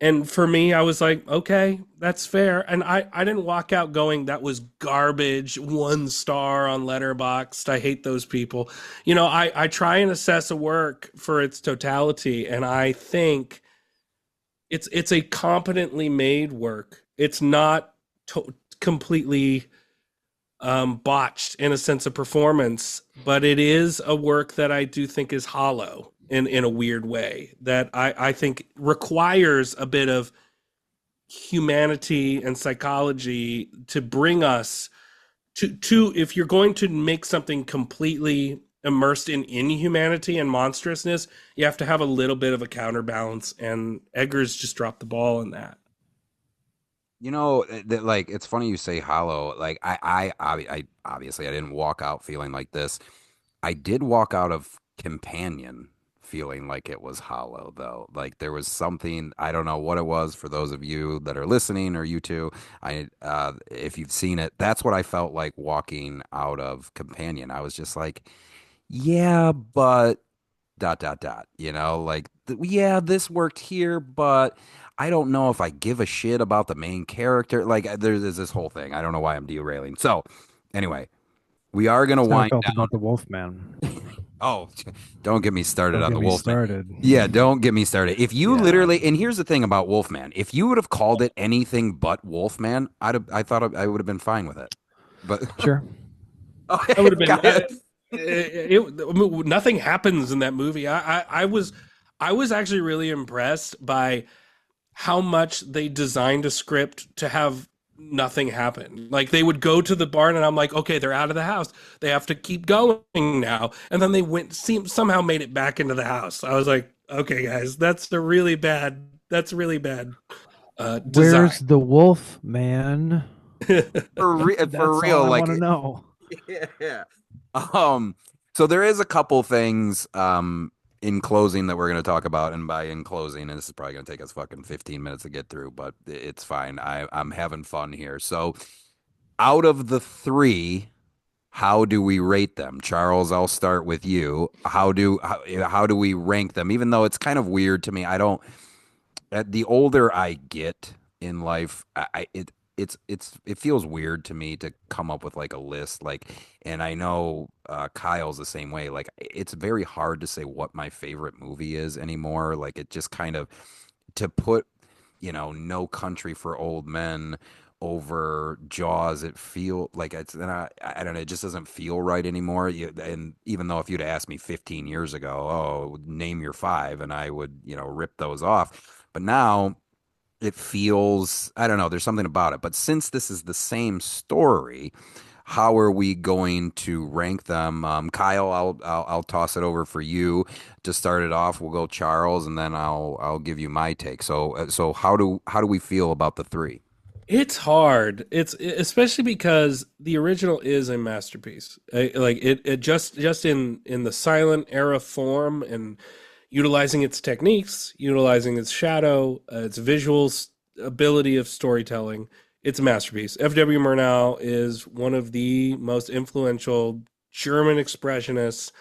S2: And for me, I was like, okay, that's fair. And I didn't walk out going, that was garbage, 1 star on Letterboxd. I hate those people. You know, I try and assess a work for its totality, and I think it's a competently made work. It's not completely botched in a sense of performance, but it is a work that I do think is hollow in a weird way that I think requires a bit of humanity and psychology to bring us to if you're going to make something completely immersed in inhumanity and monstrousness, you have to have a little bit of a counterbalance, and Eggers just dropped the ball in that.
S1: You know, that like it's funny you say hollow. Like I obviously I didn't walk out feeling like this. I did walk out of Companion feeling like it was hollow though. Like there was something, I don't know what it was for those of you that are listening or you two. If you've seen it, that's what I felt like walking out of Companion. I was just like, yeah, but dot dot dot, like yeah, this worked here, but I don't know if I give a shit about the main character. Like there's this whole thing. I don't know why I'm derailing. So anyway, we are gonna
S3: That's how I
S1: wind
S3: felt
S1: down.
S3: about the Wolfman.
S1: Oh, don't get me started
S3: Don't
S1: on
S3: get
S1: the
S3: me
S1: Wolfman.
S3: started.
S1: Yeah, don't get me started. If you
S3: Yeah,
S1: literally, and here's the thing about Wolfman, if you would have called it anything but Wolfman, I thought I would have been fine with it. But
S3: sure.
S1: oh,
S2: I would have been.
S1: got it.
S2: Nothing happens in that movie. I was actually really impressed by how much they designed a script to have nothing happen. Like they would go to the barn, and I'm like, okay, they're out of the house. They have to keep going now. And then they somehow made it back into the house. I was like, okay, guys, That's really bad design.
S3: Where's the wolf, man?
S1: For
S3: That's all
S1: real,
S3: I
S1: like
S3: want to know.
S1: yeah. Um, so there is a couple things in closing that we're going to talk about, and by in closing, and this is probably going to take us fucking 15 minutes to get through, but it's fine. I'm having fun here. So out of the three, how do we rate them? Charles, I'll start with you. How do we rank them? Even though it's kind of weird to me, I don't. The older I get in life, it feels weird to me to come up with like a list. Like, and I know Kyle's the same way. Like, it's very hard to say what my favorite movie is anymore. Like, it just kind of to put, No Country for Old Men over Jaws, it feel like it's and I don't know, it just doesn't feel right anymore. And even though if you'd asked me 15 years ago, oh, name your five, and I would, rip those off. But now it feels, I don't know, there's something about it. But since this is the same story, how are we going to rank them? Kyle, I'll toss it over for you to start it off. We'll go Charles, and then I'll give you my take. So how do we feel about the three?
S2: It's hard. It's especially because the original is a masterpiece. Like it just in the silent era form and utilizing its techniques, utilizing its shadow, its visuals ability of storytelling. It's a masterpiece. F.W. Murnau is one of the most influential German expressionists,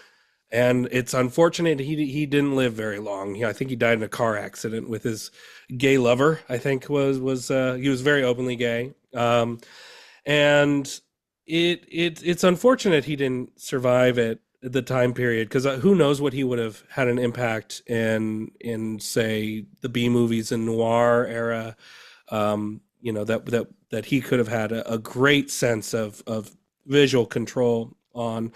S2: and it's unfortunate he didn't live very long. I think he died in a car accident with his gay lover. I think was he was very openly gay, and it's unfortunate he didn't survive it the time period because who knows what he would have had an impact in say the B movies and noir era. That he could have had a great sense of visual control on,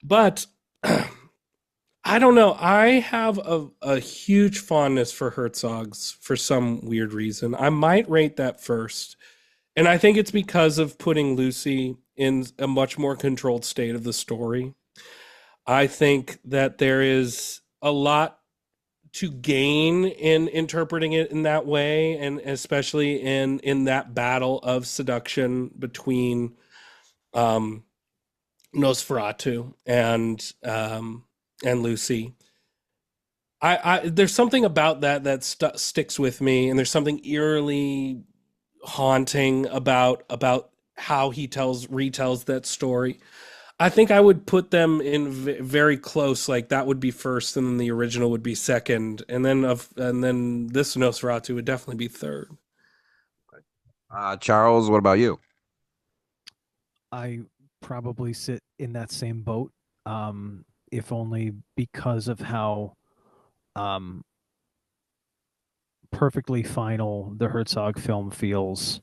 S2: but I don't know. I have a huge fondness for Herzog's for some weird reason. I might rate that first. And I think it's because of putting Lucy in a much more controlled state of the story. I think that there is a lot to gain in interpreting it in that way, and especially in that battle of seduction between um, Nosferatu and Lucy. I there's something about that that sticks with me, and there's something eerily haunting about how he retells that story. I think I would put them in very close. Like that would be first, and then the original would be second, and then this Nosferatu would definitely be third.
S1: Charles, what about you?
S3: I probably sit in that same boat, if only because of how um, perfectly final the Herzog film feels.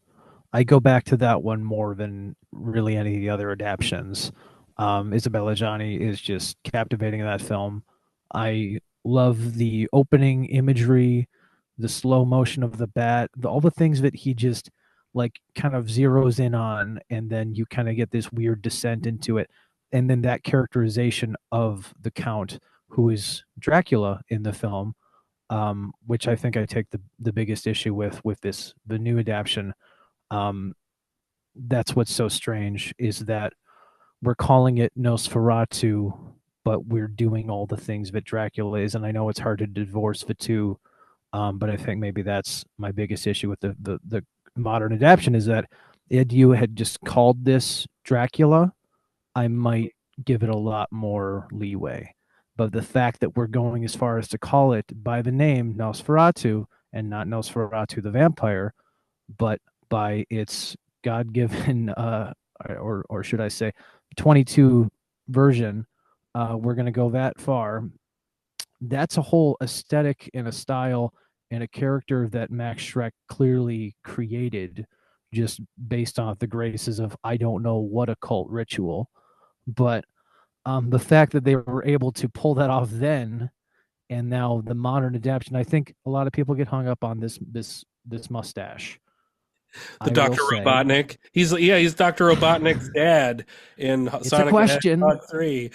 S3: I go back to that one more than really any of the other adaptations. Isabella Gianni is just captivating in that film. I love the opening imagery, the slow motion of the bat, all the things that he just like kind of zeroes in on, and then you kind of get this weird descent into it. And then that characterization of the Count, who is Dracula in the film, which I think I take the biggest issue with this the new adaptation. um, that's what's so strange is that we're calling it Nosferatu, but we're doing all the things that Dracula is. And I know it's hard to divorce the two, but I think maybe that's my biggest issue with the modern adaptation is that if you had just called this Dracula, I might give it a lot more leeway. But the fact that we're going as far as to call it by the name Nosferatu and not Nosferatu the vampire, but by its God-given, or should I say, 22 version, we're going to go that far. That's a whole aesthetic and a style and a character that Max Schreck clearly created just based off the graces of I don't know what occult ritual. But the fact that they were able to pull that off then, and now the modern adaptation, I think a lot of people get hung up on this mustache.
S2: The
S3: I will
S2: Dr.
S3: say
S2: Robotnik. He's Dr. Robotnik's dad in
S3: it's a
S2: Sonic the
S3: question.
S2: Hedgehog 3.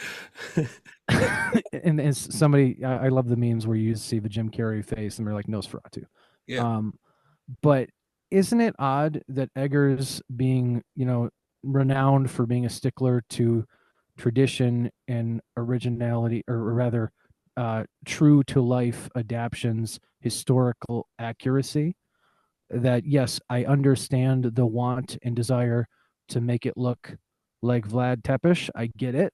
S3: And somebody, I love the memes where you see the Jim Carrey face and they're like Nosferatu.
S2: Yeah.
S3: Um, but isn't it odd that Eggers, being renowned for being a stickler to tradition and originality, or rather, true to life adaptations, historical accuracy, that yes, I understand the want and desire to make it look like Vlad Tepes. I get it.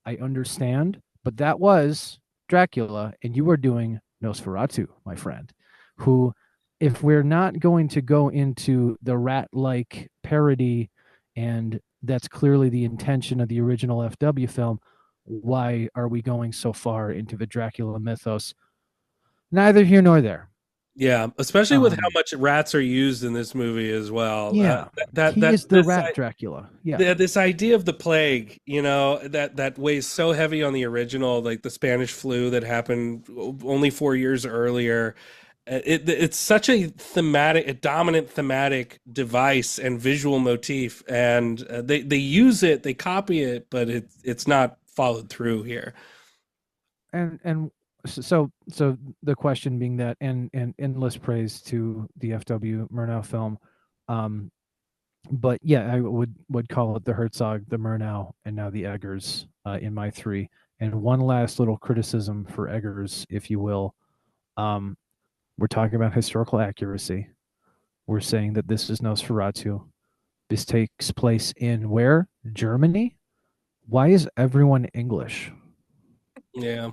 S3: I understand. But that was Dracula, and you were doing Nosferatu, my friend, who, if we're not going to go into the rat like parody, and that's clearly the intention of the original FW film, why are we going so far into the Dracula mythos? Neither here nor there.
S2: Yeah, especially with how
S3: Um,
S2: much rats are used in this movie as well.
S3: yeah,
S2: That
S3: he
S2: that
S3: is the rat Dracula. Yeah.
S2: this idea of the plague, that weighs so heavy on the original, like the Spanish flu that happened only 4 years earlier. It's such a dominant thematic device and visual motif, and they use it, they copy it, but it's not followed through here.
S3: And so the question being that, and endless praise to the FW Murnau film, um but yeah, I would call it the Herzog, the Murnau, and now the Eggers, in my three. And one last little criticism for Eggers, if you will. um we're talking about historical accuracy. We're saying that this is Nosferatu. This takes place in where? Germany. Why is everyone English?
S2: Yeah.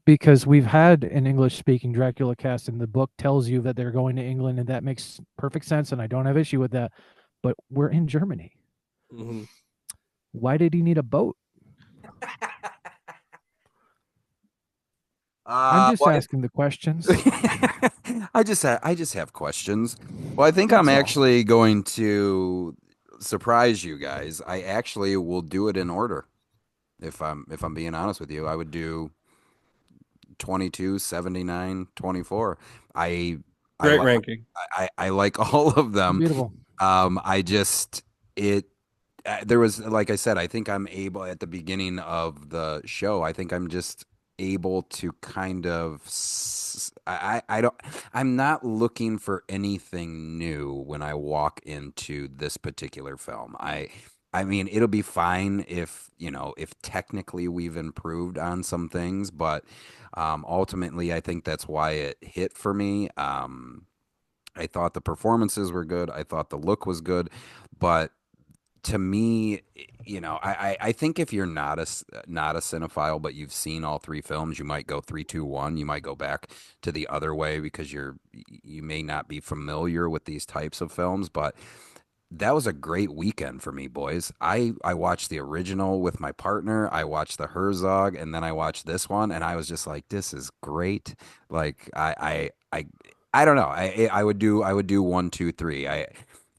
S3: Because we've had an English speaking Dracula cast, and the book tells you that they're going to England, and that makes perfect sense, and I don't have issue with that. But we're in Germany.
S2: Hmm.
S3: Why did he need a boat? I'm just
S1: Well,
S3: asking the questions.
S1: I just have questions. Well, I think I'm
S3: That's all.
S1: actually going to surprise you guys. I actually will do it in order. If I'm being honest with you, I would do 22, 79, 24. I I
S2: Great
S1: like
S2: ranking.
S1: I like all of them.
S3: Beautiful.
S1: I just it there was, like I said, I think I'm able at the beginning of the show. I think I'm just able to kind of I don't I'm not looking for anything new when I walk into this particular film. I mean, it'll be fine if, if technically we've improved on some things, but ultimately I think that's why it hit for me. I thought the performances were good. I thought the look was good, but to me, I think if you're not a cinephile, but you've seen all three films, you might go three, two, one. You might go back to the other way because you may not be familiar with these types of films. But that was a great weekend for me, boys. I watched the original with my partner. I watched the Herzog, and then I watched this one, and I was just like, this is great. Like I don't know. I would do one, two, three.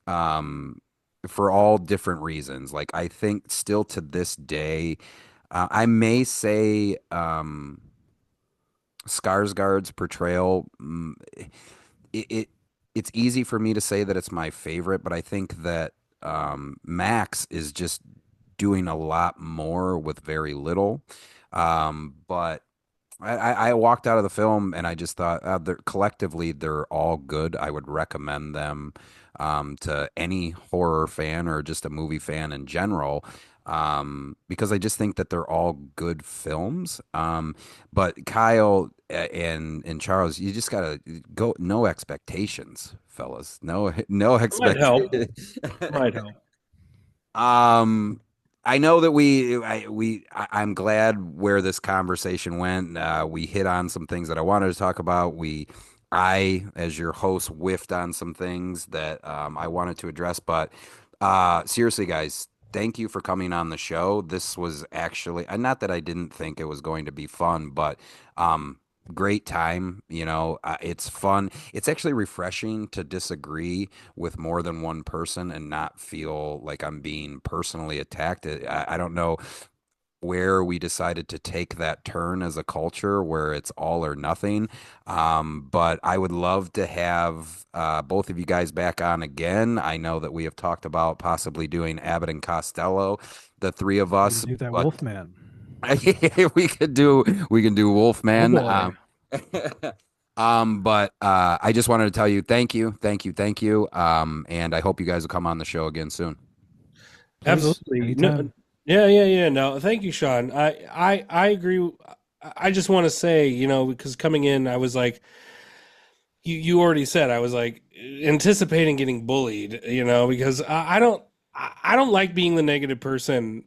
S1: Um for all different reasons. Like I think still to this day, I may say Skarsgard's portrayal. It it's easy for me to say that it's my favorite, but I think that Max is just doing a lot more with very little. But I walked out of the film and I just thought collectively they're all good. I would recommend them to any horror fan or just a movie fan in general, because I just think that they're all good films. But Kyle and Charles, you just gotta go no expectations, fellas. No
S2: Might help.
S1: expectations.
S2: Might help.
S1: I know that I'm glad where this conversation went. We hit on some things that I wanted to talk about. As your host, whiffed on some things that I wanted to address. But seriously, guys, thank you for coming on the show. This was actually, not that I didn't think it was going to be fun, but great time. It's fun. It's actually refreshing to disagree with more than one person and not feel like I'm being personally attacked. I don't know where we decided to take that turn as a culture where it's all or nothing. But I would love to have both of you guys back on again. I know that we have talked about possibly doing Abbott and Costello, the three of
S3: We gotta
S1: us,
S3: do that
S1: but
S3: Wolfman.
S1: we can do
S3: Oh
S1: Wolfman.
S3: boy.
S1: But I just wanted to tell you thank you, thank you, thank you. And I hope you guys will come on the show again soon.
S3: Please,
S2: Absolutely. No,
S3: anytime.
S2: yeah, yeah, yeah. No, thank you, Sean. I agree. I just want to say, because coming in, I was like, you already said, I was like anticipating getting bullied, because I don't like being the negative person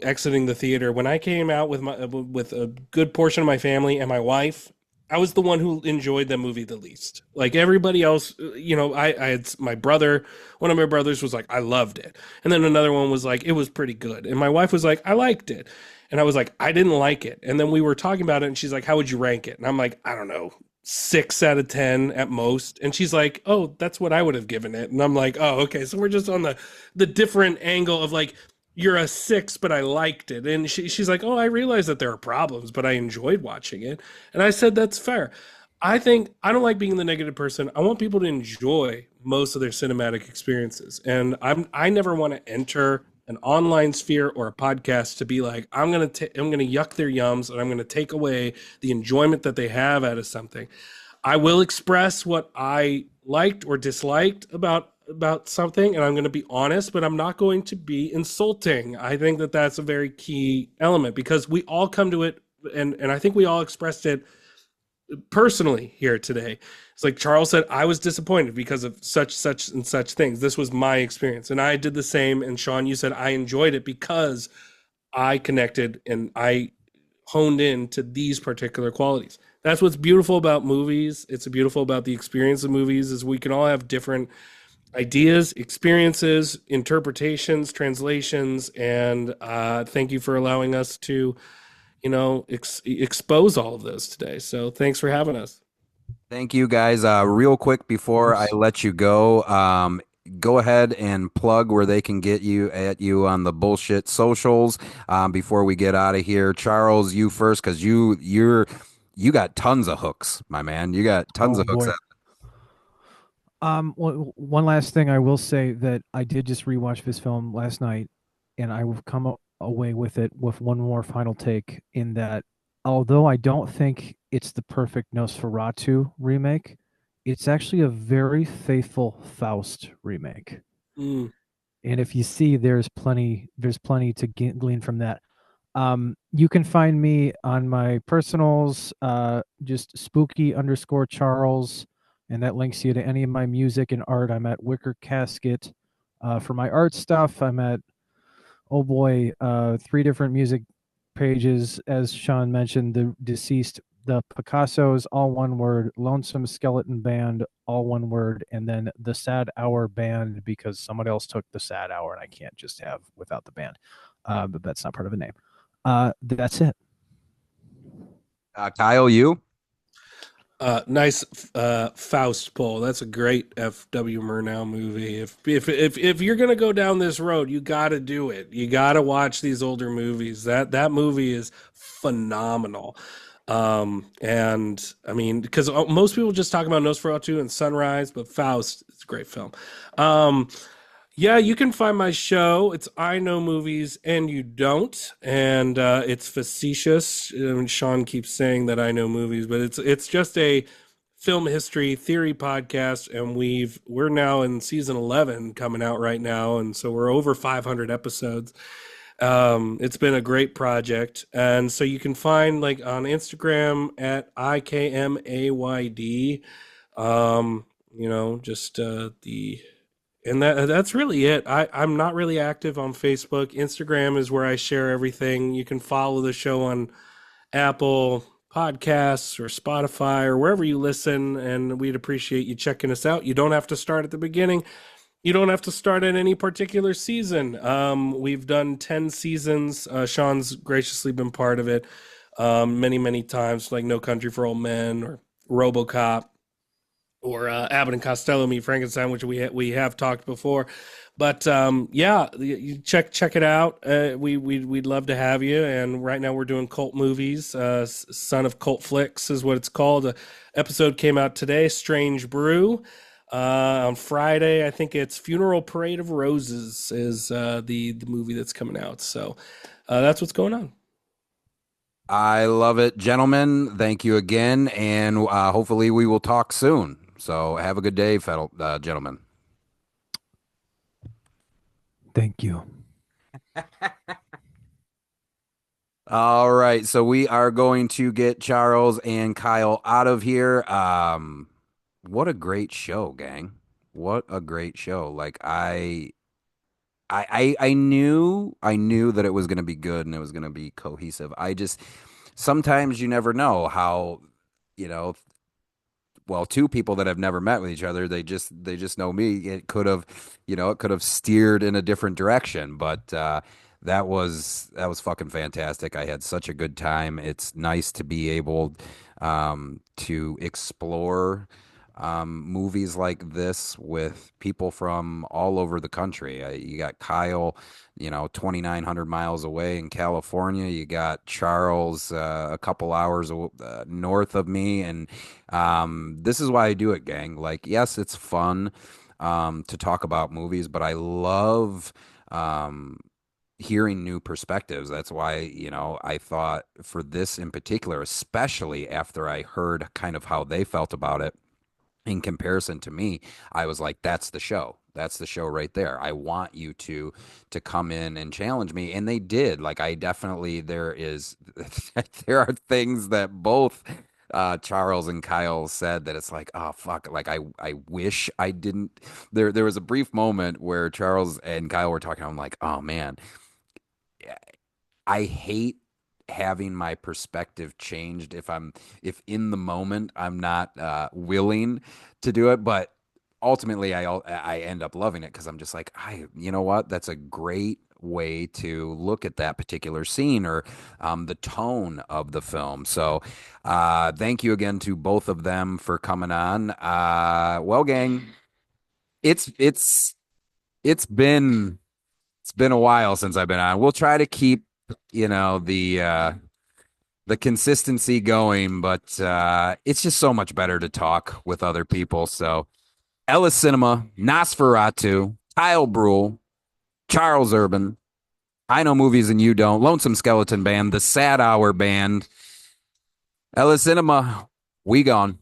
S2: exiting the theater. When I came out with a good portion of my family and my wife, I was the one who enjoyed the movie the least. Like everybody else, I had my brother, one of my brothers was like, I loved it. And then another one was like, it was pretty good. And my wife was like, I liked it. And I was like, I didn't like it. And then we were talking about it and she's like, how would you rank it? And I'm like, I don't know, 6 out of 10 at most. And she's like, oh, that's what I would have given it. And I'm like, oh, okay. So we're just on the different angle of like, you're a 6, but I liked it. And she's like, oh, I realize that there are problems, but I enjoyed watching it. And I said, that's fair. I think I don't like being the negative person. I want people to enjoy most of their cinematic experiences. And I never want to enter an online sphere or a podcast to be like, I'm gonna yuck their yums and I'm gonna take away the enjoyment that they have out of something. I will express what I liked or disliked about something, and I'm going to be honest, but I'm not going to be insulting. I think that that's a very key element because we all come to it, and I think we all expressed it personally here today. It's like Charles said, I was disappointed because of such and such things. This was my experience, and I did the same. And Sean, you said I enjoyed it because I connected and I honed in to these particular qualities. That's what's beautiful about movies. It's beautiful about the experience of movies is we can all have different ideas, experiences, interpretations, translations, and thank you for allowing us to, expose all of those today. So thanks for having us.
S1: Thank you, guys. Real quick
S3: Of
S1: before I
S3: course.
S1: let you go, go ahead and plug where they can get you on the bullshit socials. Before we get out of here, Charles, you first, because you got tons of hooks, my man. You got tons
S3: Oh
S1: of hooks.
S3: boy. One last thing I will say that I did just rewatch this film last night, and I will come away with it with one more final take in that although I don't think it's the perfect Nosferatu remake, it's actually a very faithful Faust remake.
S2: Mm.
S3: And if you see, there's plenty to glean from that. You can find me on my personals, just spooky underscore Charles, and that links you to any of my music and art. I'm at Wicker Casket. For my art stuff, I'm at, oh boy, three different music pages. As Sean mentioned, the deceased, the Picassos, all one word, Lonesome Skeleton Band, all one word, and then the Sad Hour Band because someone else took the Sad Hour and I can't just have without the band. But that's not part of a name. That's it.
S1: Kyle, you?
S2: Nice Faust pull. That's a great F.W. Murnau movie. If you're gonna go down this road, you got to do it. You got to watch these older movies. That movie is phenomenal. And I mean, because most people just talk about Nosferatu and Sunrise, but Faust is a great film. Um, yeah, you can find my show. It's I Know Movies and You Don't, and it's facetious. Sean keeps saying that I know movies, but it's just a film history theory podcast, and we're now in season 11 coming out right now, and so we're over 500 episodes. It's been a great project, and so you can find like on Instagram at IKMAYD. Just the and that's really it. I'm not really active on Facebook. Instagram is where I share everything. You can follow the show on Apple Podcasts or Spotify or wherever you listen, and we'd appreciate you checking us out. You don't have to start at the beginning. You don't have to start at any particular season. We've done 10 seasons. Sean's graciously been part of it many, many times, like No Country for Old Men or RoboCop or Abbott and Costello Meet Frankenstein, which we have talked before. But yeah, you check it out. We'd love to have you. And right now we're doing cult movies. Son of Cult Flicks is what it's called. Episode came out today. Strange Brew. On Friday, I think it's Funeral Parade of Roses is the movie that's coming out. So that's what's going on.
S1: I love it, gentlemen. Thank you again, and hopefully we will talk soon. So have a good day, fellow gentlemen.
S3: Thank you.
S1: All right, so we are going to get Charles and Kyle out of here. What a great show, gang! What a great show! Like I knew that it was going to be good and it was going to be cohesive. I just sometimes you never know how, you know, well, two people that have never met with each other, they just know me. It could have steered in a different direction, but that was fucking fantastic. I had such a good time. It's nice to be able to explore movies like this with people from all over the country. You got Kyle, 2,900 miles away in California. You got Charles, a couple hours north of me. And this is why I do it, gang. Like, yes, it's fun to talk about movies, but I love hearing new perspectives. That's why, I thought for this in particular, especially after I heard kind of how they felt about it in comparison to me, I was like, that's the show. That's the show right there. I want you to come in and challenge me. And they did. Like, I definitely there is there are things that both Charles and Kyle said that it's like, oh fuck, like I wish I didn't. There was a brief moment where Charles and Kyle were talking. I'm like, oh man, I hate having my perspective changed if in the moment I'm not willing to do it, but ultimately I end up loving it because I'm just like, you know what, that's a great way to look at that particular scene or the tone of the film. So thank you again to both of them for coming on. Well, gang, it's it's it's been a while since I've been on. We'll try to keep, the consistency going, but it's just so much better to talk with other people. So Ellis Cinema, Nosferatu, Kyle Bruehl, Charles Urban, I Know Movies and You Don't, Lonesome Skeleton Band, The Sad Hour Band, Ellis Cinema, we gone.